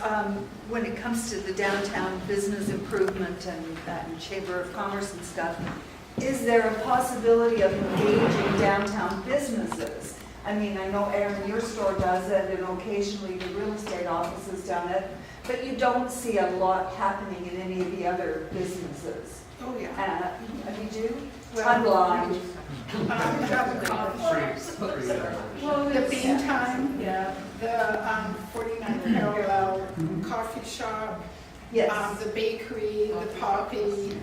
S9: when it comes to the downtown business improvement and Chamber of Commerce and stuff, is there a possibility of engaging downtown businesses? I mean, I know Aaron, your store does it, and occasionally the real estate office has done it, but you don't see a lot happening in any of the other businesses.
S1: Oh, yeah.
S9: You do?
S1: Well,
S9: I'm blind.
S1: Well, the Bean Time, the 49th Parallel Coffee Shop,
S9: Yes.
S1: the bakery, the Poppy,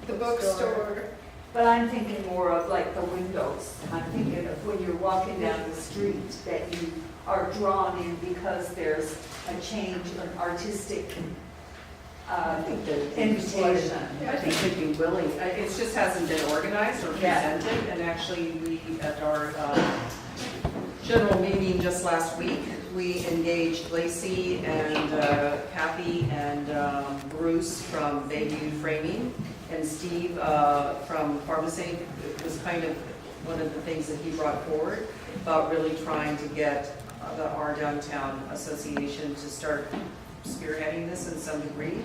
S1: the bookstore.
S9: But I'm thinking more of like the windows. I'm thinking of when you're walking down the street that you are drawn in because there's a change, an artistic
S5: I think that
S9: invitation.
S5: I think they'd be willing, it just hasn't been organized or
S9: Yeah.
S5: presented, and actually, we, at our general meeting just last week, we engaged Lacey and Kathy and Bruce from Bayview Framing, and Steve from Pharmacy. It was kind of one of the things that he brought forward about really trying to get our downtown association to start spearheading this in some degree.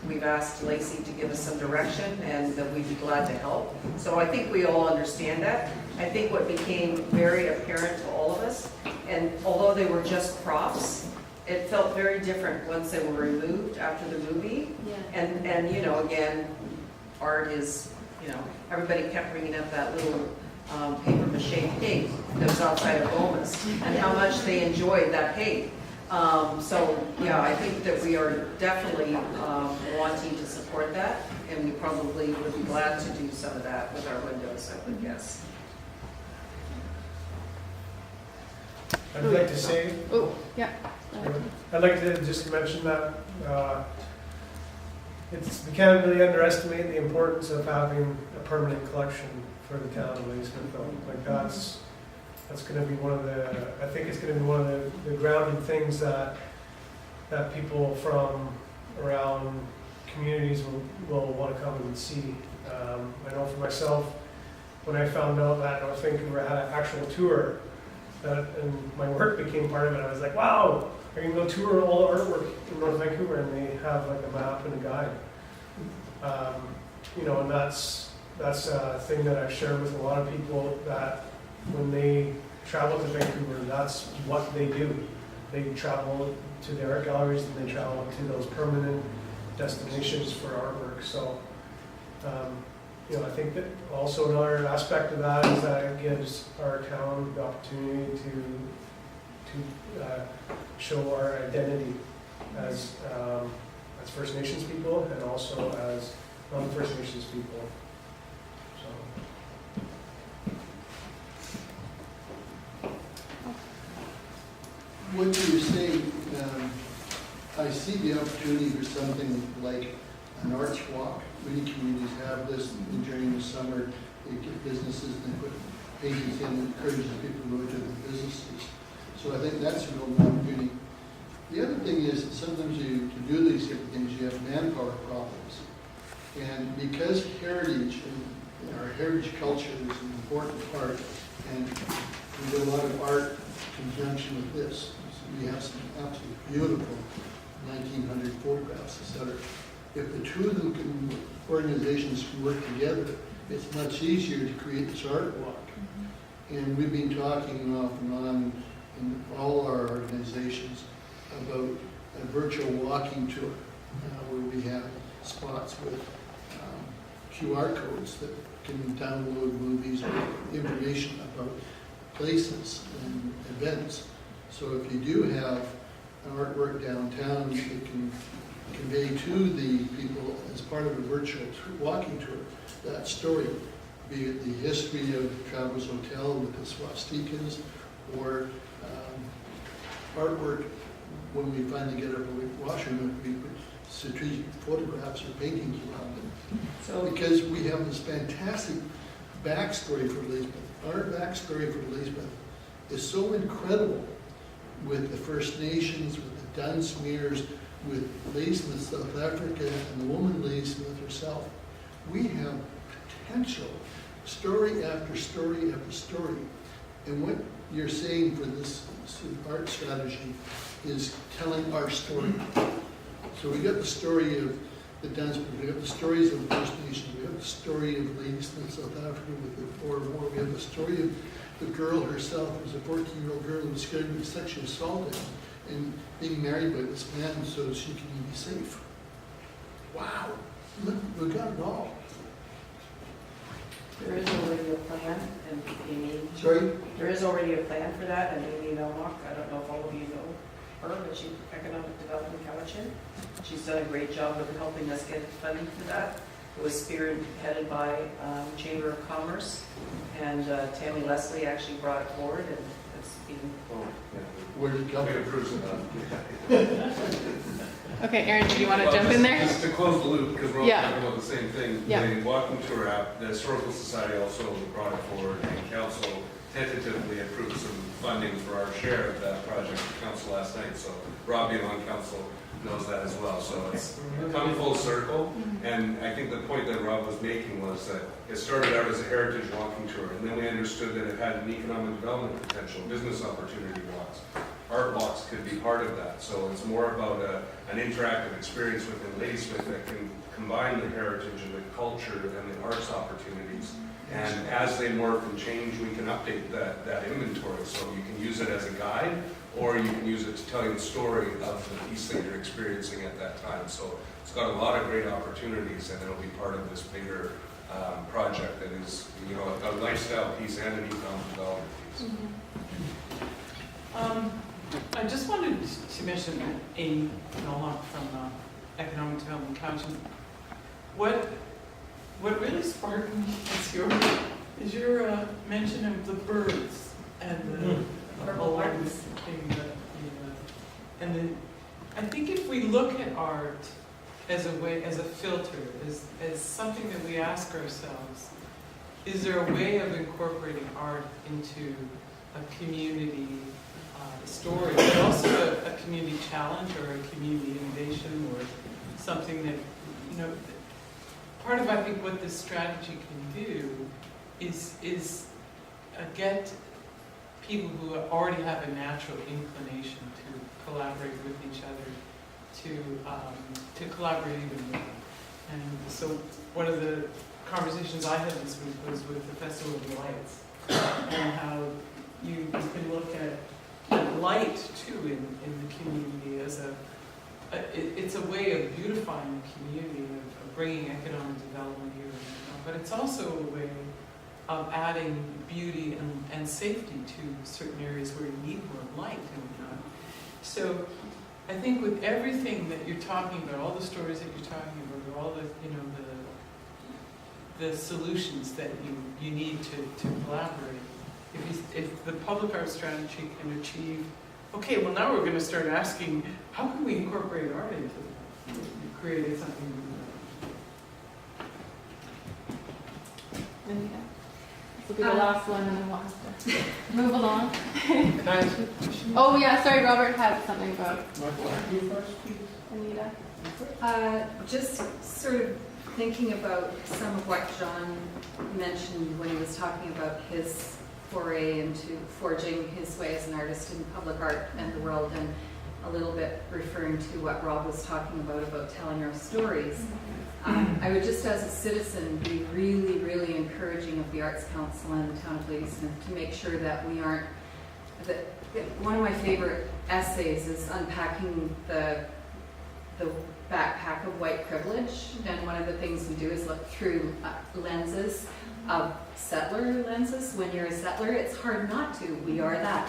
S5: We've asked Lacey to give us some direction, and that we'd be glad to help. So I think we all understand that. I think what became very apparent to all of us, and although they were just props, it felt very different once they were removed after the movie.
S3: Yeah.
S5: And you know, again, art is, you know, everybody kept bringing up that little paper mache pig that was outside of Bomas, and how much they enjoyed that pig. So, yeah, I think that we are definitely wanting to support that, and we probably would be glad to do some of that with our windows, I would guess.
S4: I'd like to say,
S3: Oh, yeah.
S4: I'd like to just mention that we can't really underestimate the importance of having a permanent collection for the town of Ladysmith. Like that's going to be one of the, I think it's going to be one of the grounding things that people from around communities will want to come and see. I know for myself, when I found out that North Vancouver had an actual tour, and my work became part of it, I was like, wow, I can go tour all the artwork in North Vancouver, and they have like a map and a guide. You know, and that's a thing that I've shared with a lot of people, that when they travel to Vancouver, that's what they do. They travel to the art galleries, and they travel to those permanent destinations for artwork. So, you know, I think that also another aspect of that is that it gives our town the opportunity to show our identity as First Nations people, and also as non-First Nations people.
S7: What you're saying, I see the opportunity for something like an arts walk. Many communities have this, and during the summer, they get businesses and put paintings in, and encourages people to go to the businesses. So I think that's a real opportunity. The other thing is that sometimes to do these different things, you have manpower problems. And because heritage and our heritage culture is an important part, and we do a lot of art in conjunction with this. So we have some absolutely beautiful 1900 photographs, etc. If the two of them organizations can work together, it's much easier to create this art walk. And we've been talking off and on in all our organizations about a virtual walking tour, where we have spots with QR codes that can download movies or information about places and events. So if you do have artwork downtown, it can convey to the people as part of a virtual walking tour that story, be it the history of Travelers Hotel with the swastikas, or artwork when we finally get our washroom, we put strategic photographs or paintings around it.
S5: So,
S7: Because we have this fantastic backstory for Ladysmith. Our backstory for Ladysmith is so incredible, with the First Nations, with the Dunsmuirs, with Ladysmith, South Africa, and the woman Ladysmith herself. We have potential, story after story after story. And what you're saying for this art strategy is telling our story. So we got the story of the Dunsmuirs, we got the stories of the First Nations, we have the story of Ladysmith, South Africa with the Boer War, we have the story of the girl herself, who was a 14-year-old girl who was scared to be sexually assaulted and being married by this man so she can be safe. Wow, look, we got it all.
S5: there is already a plan, and Amy,
S7: Sorry?
S5: there is already a plan for that, and Amy Melmock, I don't know if all of you know her, but she's Economic Development Cowichan. She's done a great job of helping us get funding for that. It was spearheaded by Chamber of Commerce, and Tammy Leslie actually brought it forward, and it's been
S12: Oh, yeah.
S7: Where did it come
S12: We
S7: from?
S12: approve of
S3: Okay, Aaron, do you want to jump in there?
S12: Just to close the loop, because we're all
S3: Yeah.
S12: talking about the same thing.
S3: Yeah.
S12: The Walking Tour app, the Historical Society also brought it forward, and council tentatively approved some funding for our share of that project to council last night. So Rob being on council knows that as well. So it's come full circle. And I think the point that Rob was making was that it started out as a heritage walking tour, and then we understood that it had an economic development potential, business opportunity walks. Art walks could be part of that. So it's more about an interactive experience within Ladysmith that can combine the heritage and the culture and the arts opportunities. And as they morph and change, we can update that inventory. So you can use it as a guide, or you can use it to tell you the story of the piece that you're experiencing at that time. So it's got a lot of great opportunities, and it'll be part of this bigger project that is, you know, a lifestyle piece and an economic development piece.
S13: I just wanted to mention Amy Nolan from Economic Development Council. What really sparked me is your mention of the birds and the
S9: Herbal arts.
S13: thing and I think if we look at art as a filter, as something that we ask ourselves, is there a way of incorporating art into a community story, but also a community challenge or a community innovation or something that, you know, part of I think what this strategy can do is get people who already have a natural inclination to collaborate with each other to collaborate even more. And so one of the conversations I had this week was with the Festival of Lights and how you can look at light too in the community as it's a way of beautifying the community, of bringing economic development here, but it's also a way of adding beauty and safety to certain areas where you need more light and whatnot. So I think with everything that you're talking about, all the stories that you're talking about, all the, you know, the solutions that you need to collaborate, if the public art strategy can achieve, okay, well now we're going to start asking, how can we incorporate art into it? Create something.
S3: Anita? This will be the last one, and then we'll have to move along.
S2: Can I ask you a question?
S3: Oh yeah, sorry, Robert had something about
S2: You first, please.
S3: Anita.
S10: Just sort of thinking about some of what John mentioned when he was talking about his foray into forging his way as an artist in public art and the world, and a little bit referring to what Rob was talking about telling our stories. I would just, as a citizen, be really, really encouraging of the Arts Council and the town of Ladysmith to make sure that we aren't, that one of my favorite essays is unpacking the backpack of white privilege, and one of the things we do is look through lenses of settler lenses. When you're a settler, it's hard not to. We are that.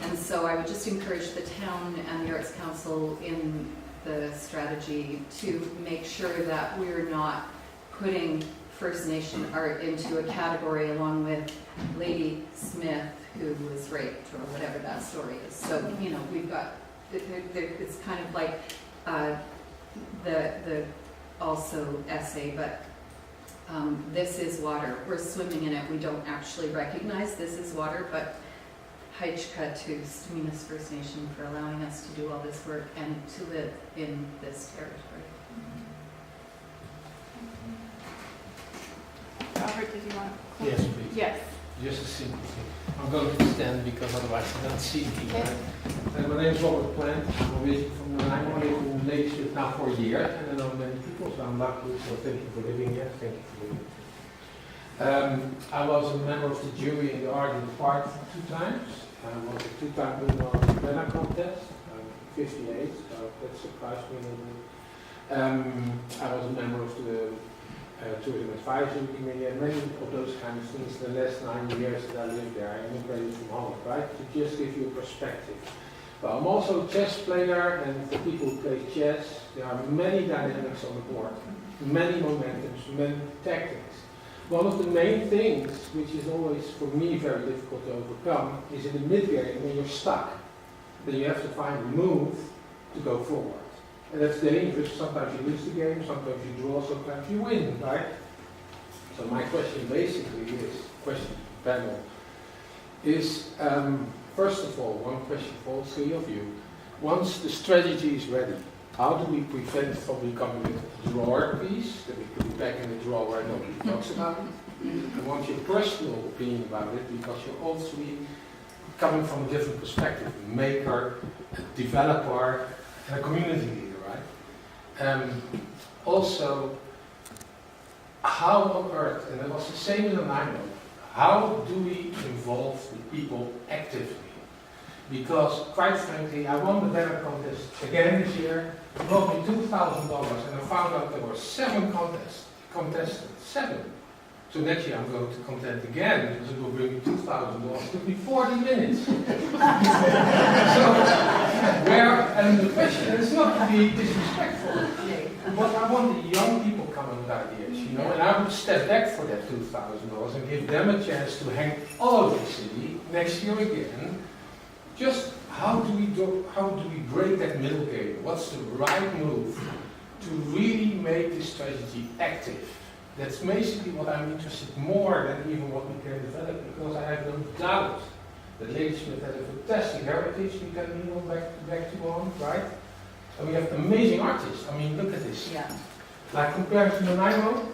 S10: And so I would just encourage the town and the Arts Council in the strategy to make sure that we're not putting First Nation art into a category along with Ladysmith, who was raped, or whatever that story is. So, you know, we've got, it's kind of like the also essay, but this is water. We're swimming in it. We don't actually recognize this is water, but Haichka to Staminas First Nation for allowing us to do all this work and to live in this territory.
S3: Robert, did you want to?
S2: Yes, please.
S3: Yes.
S2: Just a simple thing. I'm going to stand because otherwise I don't see me.
S3: Okay.
S14: My name is Robert Plant. I'm originally from I'm only in Ladysmith now for a year, and I know many people, so I'm lucky. So thank you for living here. Thank you for living here. I was a member of the jury in the art in the park 2 times. I was a 2-time winner of the banner contest. I'm 58, so that surprised me a little bit. I was a member of the tourism advisory committee, and many of those kind of things. The last 9 years that I lived there, I immigrated from Holland, right? To just give you a perspective. But I'm also a chess player, and for people who play chess, there are many dynamics on the board. many momentums, many tactics. One of the main things, which is always for me very difficult to overcome, is in the mid-game when you're stuck. Then you have to find a move to go forward. And that's dangerous. Sometimes you lose the game, sometimes you draw, sometimes you win, right? So my question basically is, question to the panel, is first of all, one question for all three of you. Once the strategy is ready, how do we prevent from becoming a drawer piece, that we put it back in the drawer and nobody talks about it? I want your personal opinion about it, because you're all three coming from a different perspective, a maker, a developer, and a community leader, right? Also, how on earth, and it was the same in Nanaimo, how do we involve the people actively? Because, quite frankly, I won the banner contest again this year. It brought me $2,000, and I found out there were 7 contestants, 7. So next year I'm going to contest again, because it will bring me $2,000. It took me 40 minutes. So, and the question is not to be disrespectful, but I want the young people coming with ideas, you know, and I would step back for that $2,000 and give them a chance to hang all over the city next year again. Just how do we break that middle game? What's the right move to really make this strategy active? That's basically what I'm interested more than even what we can develop, because I have no doubt that Ladysmith has a fantastic heritage we can back to on, right? And we have amazing artists. I mean, look at this.
S9: Yeah.
S14: Like compared to Nanaimo,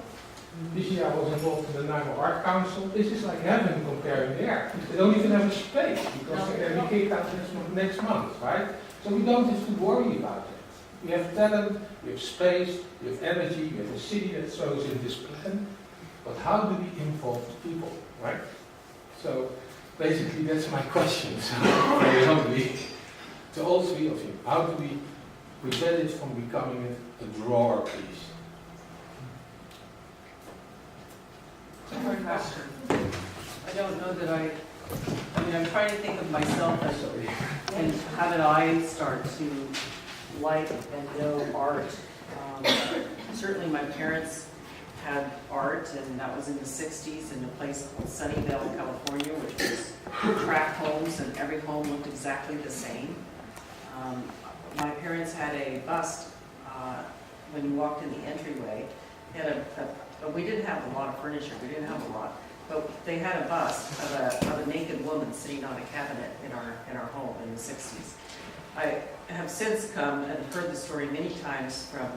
S14: this year I was involved in the Nanaimo Art Council. This is like heaven comparing there. They don't even have a space because they're going to be kicked out next month, right? So we don't have to worry about it. We have talent, we have space, we have energy, we have a city that throws in this plan. But how do we involve the people, right? So basically that's my question, very humbly, to all three of you. How do we prevent it from becoming a drawer piece?
S5: Hard question. I don't know that I mean, I'm trying to think of myself and how did I start to like and know art. Certainly my parents had art, and that was in the 60s in a place called Sunnyvale, California, which was tract homes, and every home looked exactly the same. My parents had a bust when you walked in the entryway. They had we didn't have a lot of furniture, we didn't have a lot, but they had a bust of a naked woman sitting on a cabinet in our home in the 60s. I have since come and heard the story many times from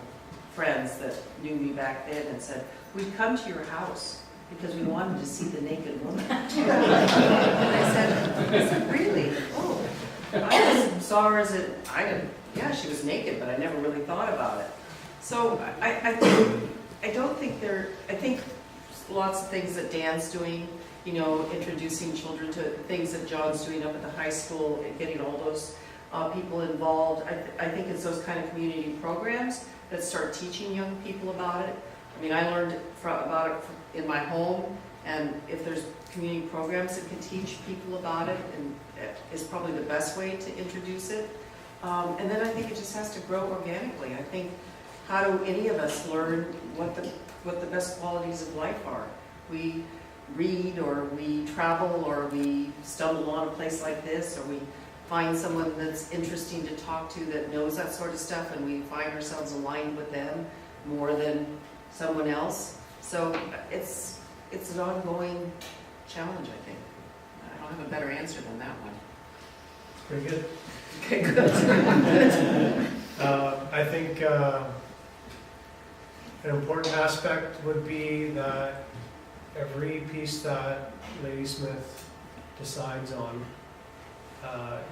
S5: friends that knew me back then and said, we'd come to your house because we wanted to see the naked woman. And I said, really? Oh, I just saw her as yeah, she was naked, but I never really thought about it. So I think lots of things that Dan's doing, you know, introducing children to things that John's doing up at the high school and getting all those people involved. I think it's those kind of community programs that start teaching young people about it. I mean, I learned about it in my home, and if there's community programs that can teach people about it, and is probably the best way to introduce it. And then I think it just has to grow organically. I think, how do any of us learn what the best qualities of life are? We read, or we travel, or we stumble on a place like this, or we find someone that's interesting to talk to that knows that sort of stuff, and we find ourselves aligned with them more than someone else. So it's an ongoing challenge, I think. I don't have a better answer than that one.
S4: Pretty good.
S5: Okay, good.
S4: I think an important aspect would be that every piece that Ladysmith decides on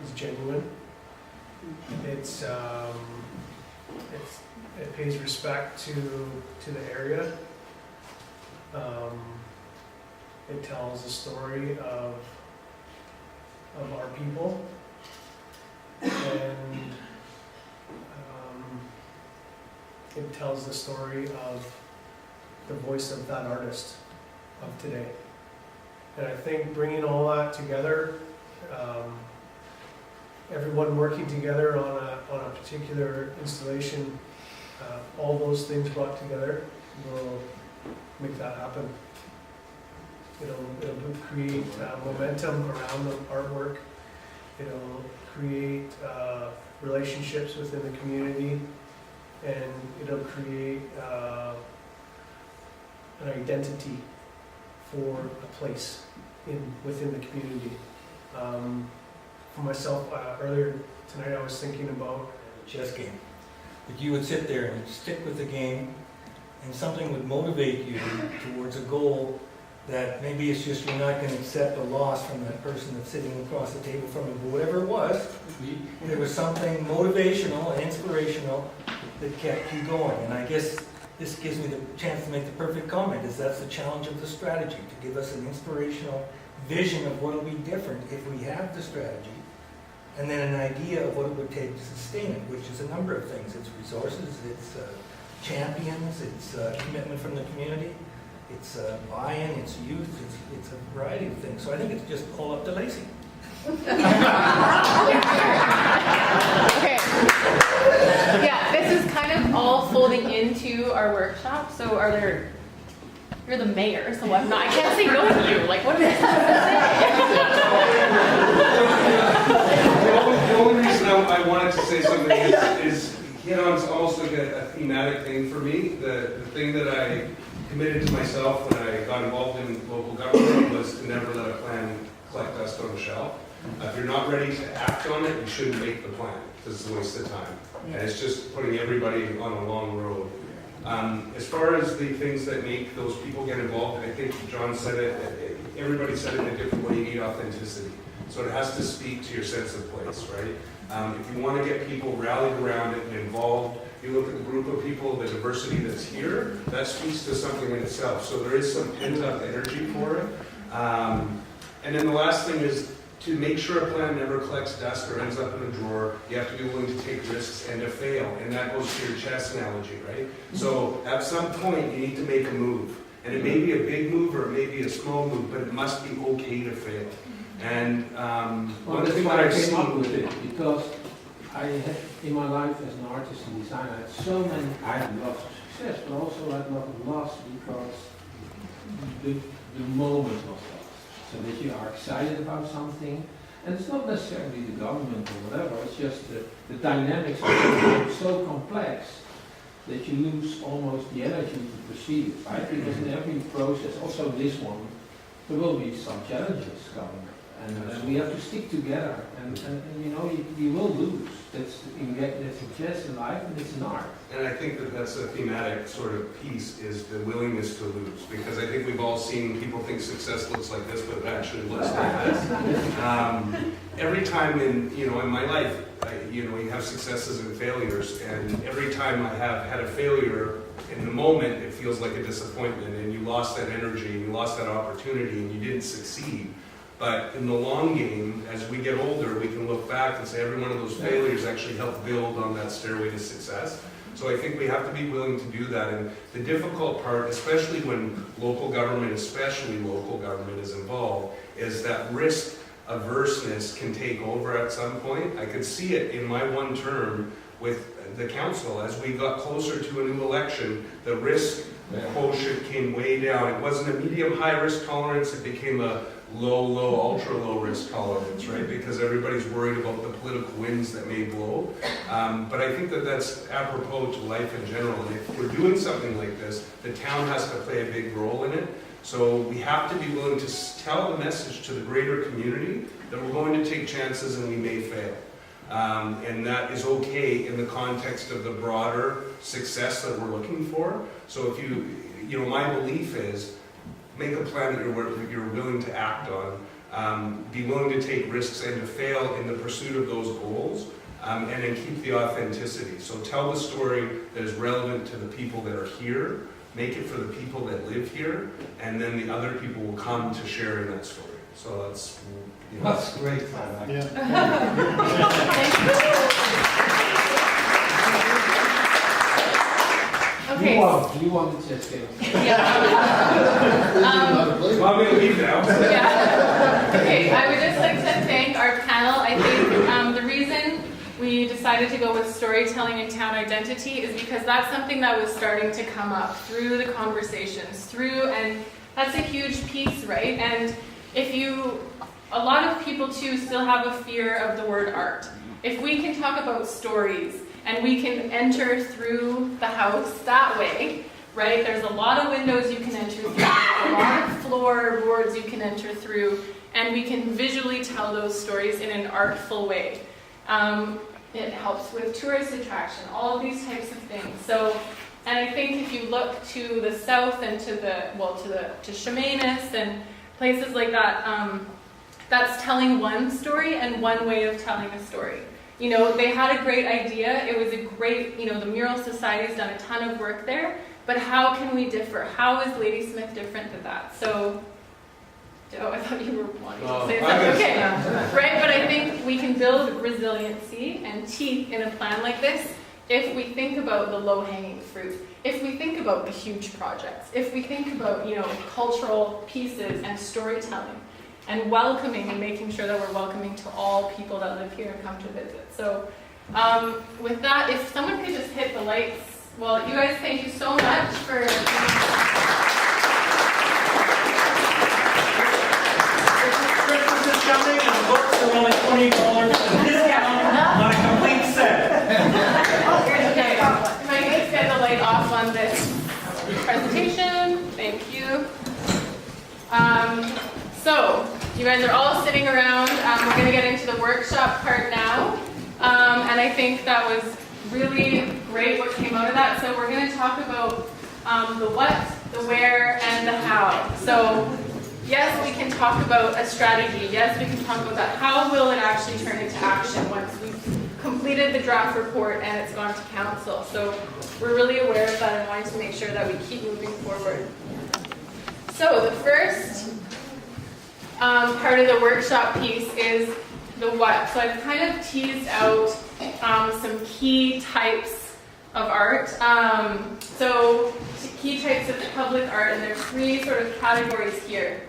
S4: is genuine. It pays respect to the area. It tells the story of our people, and it tells the story of the voice of that artist of today. And I think bringing all that together, everyone working together on a particular installation, all those things brought together, will make that happen. It'll create momentum around the artwork. It'll create relationships within the community, and it'll create an identity for a place within the community. For myself, earlier tonight I was thinking about
S6: A chess game. That you would sit there and stick with the game, and something would motivate you towards a goal that maybe it's just you're not going to accept a loss from that person that's sitting across the table from you, but whatever it was, there was something motivational and inspirational that kept you going. And I guess this gives me the chance to make the perfect comment, is that's the challenge of the strategy, to give us an inspirational vision of what will be different if we have the strategy, and then an idea of what it would take to sustain it, which is a number of things. It's resources, it's champions, it's commitment from the community, it's buy-in, it's youth, it's a variety of things. So I think it's just all up to Lacey.
S3: Okay. Yeah, this is kind of all folding into our workshop. So you're the mayor, so I can't say no to you. Like, what am I supposed to say?
S12: The only reason I wanted to say something is it's almost like a thematic thing for me. The thing that I committed to myself when I got involved in local government was to never let a plan collect dust on the shelf. If you're not ready to act on it, you shouldn't make the plan, because it's a waste of time. And it's just putting everybody on a long road. As far as the things that make those people get involved, I think John said it, everybody said it in a different way, you need authenticity. So it has to speak to your sense of place, right? If you want to get people rallied around it and involved, you look at the group of people, the diversity that's here, that speaks to something in itself. So there is some pent-up energy for it. And then the last thing is, to make sure a plan never collects dust or ends up in a drawer, you have to be willing to take risks and to fail. And that goes to your chess analogy, right? So at some point, you need to make a move. And it may be a big move or it may be a small move, but it must be okay to fail. And one thing that I've
S14: came up
S12: seen
S14: with it, because I had, in my life as an artist and designer, I had so many, I had lots of success, but also I had lots of loss because the moment was lost. So that you are excited about something, and it's not necessarily the government or whatever, it's just the dynamics are so complex that you lose almost the energy to proceed it, right? Because in every process, also this one, there will be some challenges coming. And we have to stick together, and you will lose. That's just in life, and it's an art.
S12: And I think that that's a thematic sort of piece, is the willingness to lose. Because I think we've all seen people think success looks like this, but it actually looks like this. Every time in my life, you have successes and failures, and every time I have had a failure, in the moment it feels like a disappointment, and you lost that energy, and you lost that opportunity, and you didn't succeed. But in the long game, as we get older, we can look back and say every one of those failures actually helped build on that stairway to success. So I think we have to be willing to do that. And the difficult part, especially when local government is involved, is that risk averseness can take over at some point. I could see it in my one term with the council. As we got closer to a new election, the risk quotient came way down. It wasn't a medium-high risk tolerance, it became a low, ultra-low risk tolerance, right? Because everybody's worried about the political winds that may blow. But I think that that's apropos to life in general. And if we're doing something like this, the town has to play a big role in it. So we have to be willing to tell the message to the greater community that we're going to take chances and we may fail. And that is okay in the context of the broader success that we're looking for. So if my belief is, make a plan that you're willing to act on, be willing to take risks and to fail in the pursuit of those goals, and then keep the authenticity. So tell the story that is relevant to the people that are here, make it for the people that live here, and then the other people will come to share in that story. So that's...
S6: That's great.
S3: Okay.
S14: You want the chess game?
S3: Yeah.
S12: I'm going to leave now.
S3: Yeah. Okay, I would just like to thank our panel. I think the reason we decided to go with storytelling and town identity is because that's something that was starting to come up through the conversations, and that's a huge piece, right? And a lot of people too still have a fear of the word art. If we can talk about stories and we can enter through the house that way, right? There's a lot of windows you can enter through, a lot of floorboards you can enter through, and we can visually tell those stories in an artful way. It helps with tourist attraction, all of these types of things. So, and I think if you look to the south and to Chemainus and places like that, that's telling one story and one way of telling a story. You know, they had a great idea. It was a great, the Mural Society's done a ton of work there, but how can we differ? How is Ladysmith different than that? So, I thought you were wanting to say something. Okay, right, but I think we can build resiliency and teeth in a plan like this if we think about the low-hanging fruit, if we think about the huge projects, if we think about, cultural pieces and storytelling and welcoming and making sure that we're welcoming to all people that live here and come to visit. So with that, if someone could just hit the lights. Well, you guys, thank you so much for
S2: Christmas is coming and the books are only $20 discount on a complete set.
S3: Okay, if I can just get the light off on this presentation, thank you. So, you guys are all sitting around. We're going to get into the workshop part now. And I think that was really great what came out of that. So we're going to talk about the what, the where, and the how. So yes, we can talk about a strategy. Yes, we can talk about that. How will it actually turn into action once we've completed the draft report and it's gone to council? So we're really aware of that and wanting to make sure that we keep moving forward. So the first part of the workshop piece is the what. So I've kind of teased out some key types of art. So key types of public art, and there's 3 sort of categories here.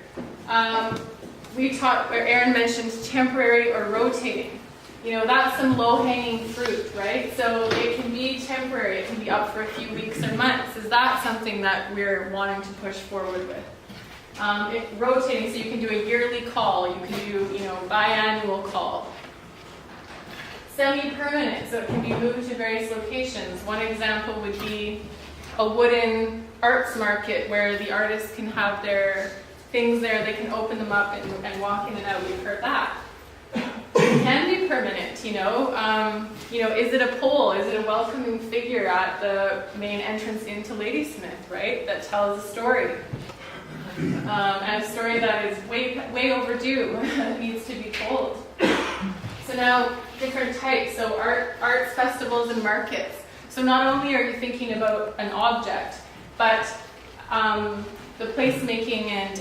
S3: Aaron mentioned temporary or rotating. That's some low-hanging fruit, right? So it can be temporary, it can be up for a few weeks or months. Is that something that we're wanting to push forward with? Rotating, so you can do a yearly call, you can do, biannual call. Semi-permanent, so it can be moved to various locations. One example would be a wooden arts market where the artists can have their things there, they can open them up and walk in and out. We've heard that. It can be permanent, is it a pole? Is it a welcoming figure at the main entrance into Ladysmith, right? That tells a story. And a story that is way overdue, needs to be told. So now, different types. So arts festivals and markets. So not only are you thinking about an object, but the placemaking and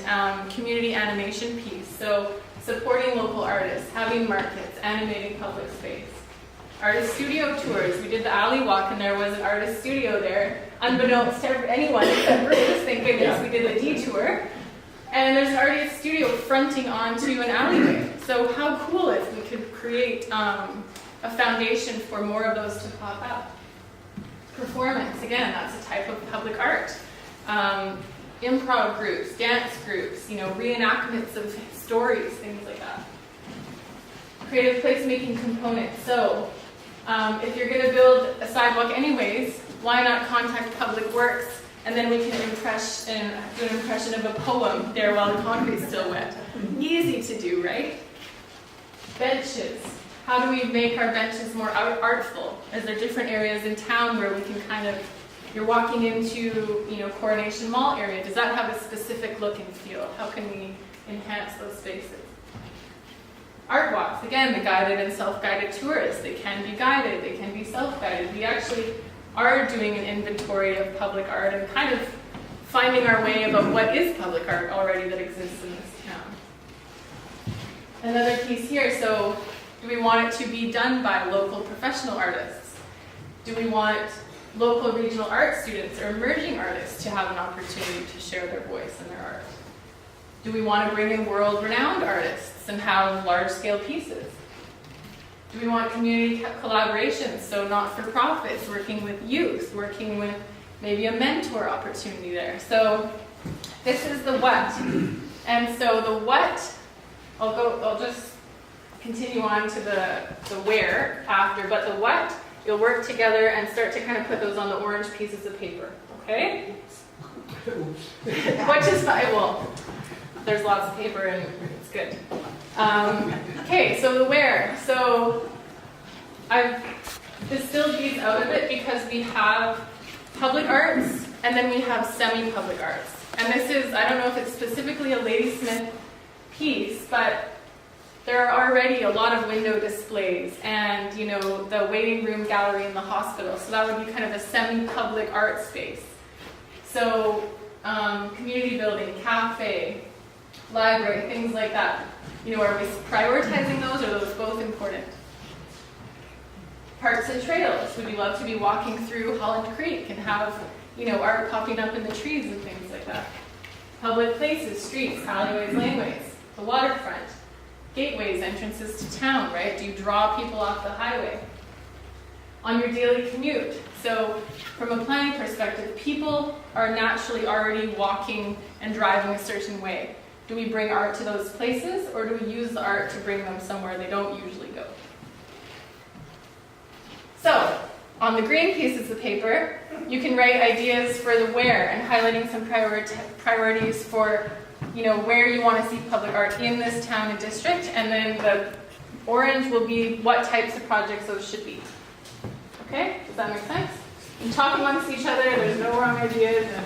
S3: community animation piece. So supporting local artists, having markets, animating public space. Artist studio tours. We did the alley walk and there was an artist studio there. Unbeknownst to anyone except Bruce, thank goodness we did the detour. And there's an artist studio fronting onto an alleyway. So how cool if we could create a foundation for more of those to pop up. Performance, again, that's a type of public art. Improv groups, dance groups, reenactments of stories, things like that. Creative placemaking components. So if you're going to build a sidewalk anyways, why not contact Public Works and then we can do an impression of a poem there while the concrete's still wet. Easy to do, right? Benches. How do we make our benches more artful? Is there different areas in town where we can you're walking into, Coronation Mall area. Does that have a specific look and feel? How can we enhance those spaces? Art walks, again, the guided and self-guided tours. They can be guided, they can be self-guided. We actually are doing an inventory of public art and kind of finding our way about what is public art already that exists in this town. Another piece here, so do we want it to be done by local professional artists? Do we want local regional art students or emerging artists to have an opportunity to share their voice and their art? Do we want to bring in world-renowned artists and have large-scale pieces? Do we want community collaborations, so not-for-profits, working with youth, working with maybe a mentor opportunity there? So this is the what. And so the what, I'll just continue on to the where after, but the what, you'll work together and start to kind of put those on the orange pieces of paper, okay? Which is fine, well, there's lots of paper and it's good. Okay, so the where. So I've distilled these out of it because we have public arts and then we have semi-public arts. And this is, I don't know if it's specifically a Ladysmith piece, but there are already a lot of window displays and, you know, the waiting room gallery in the hospital. So that would be kind of a semi-public art space. So community building, cafe, library, things like that. You know, are we prioritizing those, or are those both important? Parks and trails. Would you love to be walking through Holland Creek and have, you know, art popping up in the trees and things like that? Public places, streets, alleyways, laneways, the waterfront, gateways, entrances to town, right? Do you draw people off the highway? On your daily commute. So from a planning perspective, people are naturally already walking and driving a certain way. Do we bring art to those places, or do we use the art to bring them somewhere they don't usually go? So, on the green pieces of paper, you can write ideas for the where and highlighting some priorities for, you know, where you want to see public art in this town and district, and then the orange will be what types of projects those should be. Okay, does that make sense? You talk amongst each other, there's no wrong ideas. And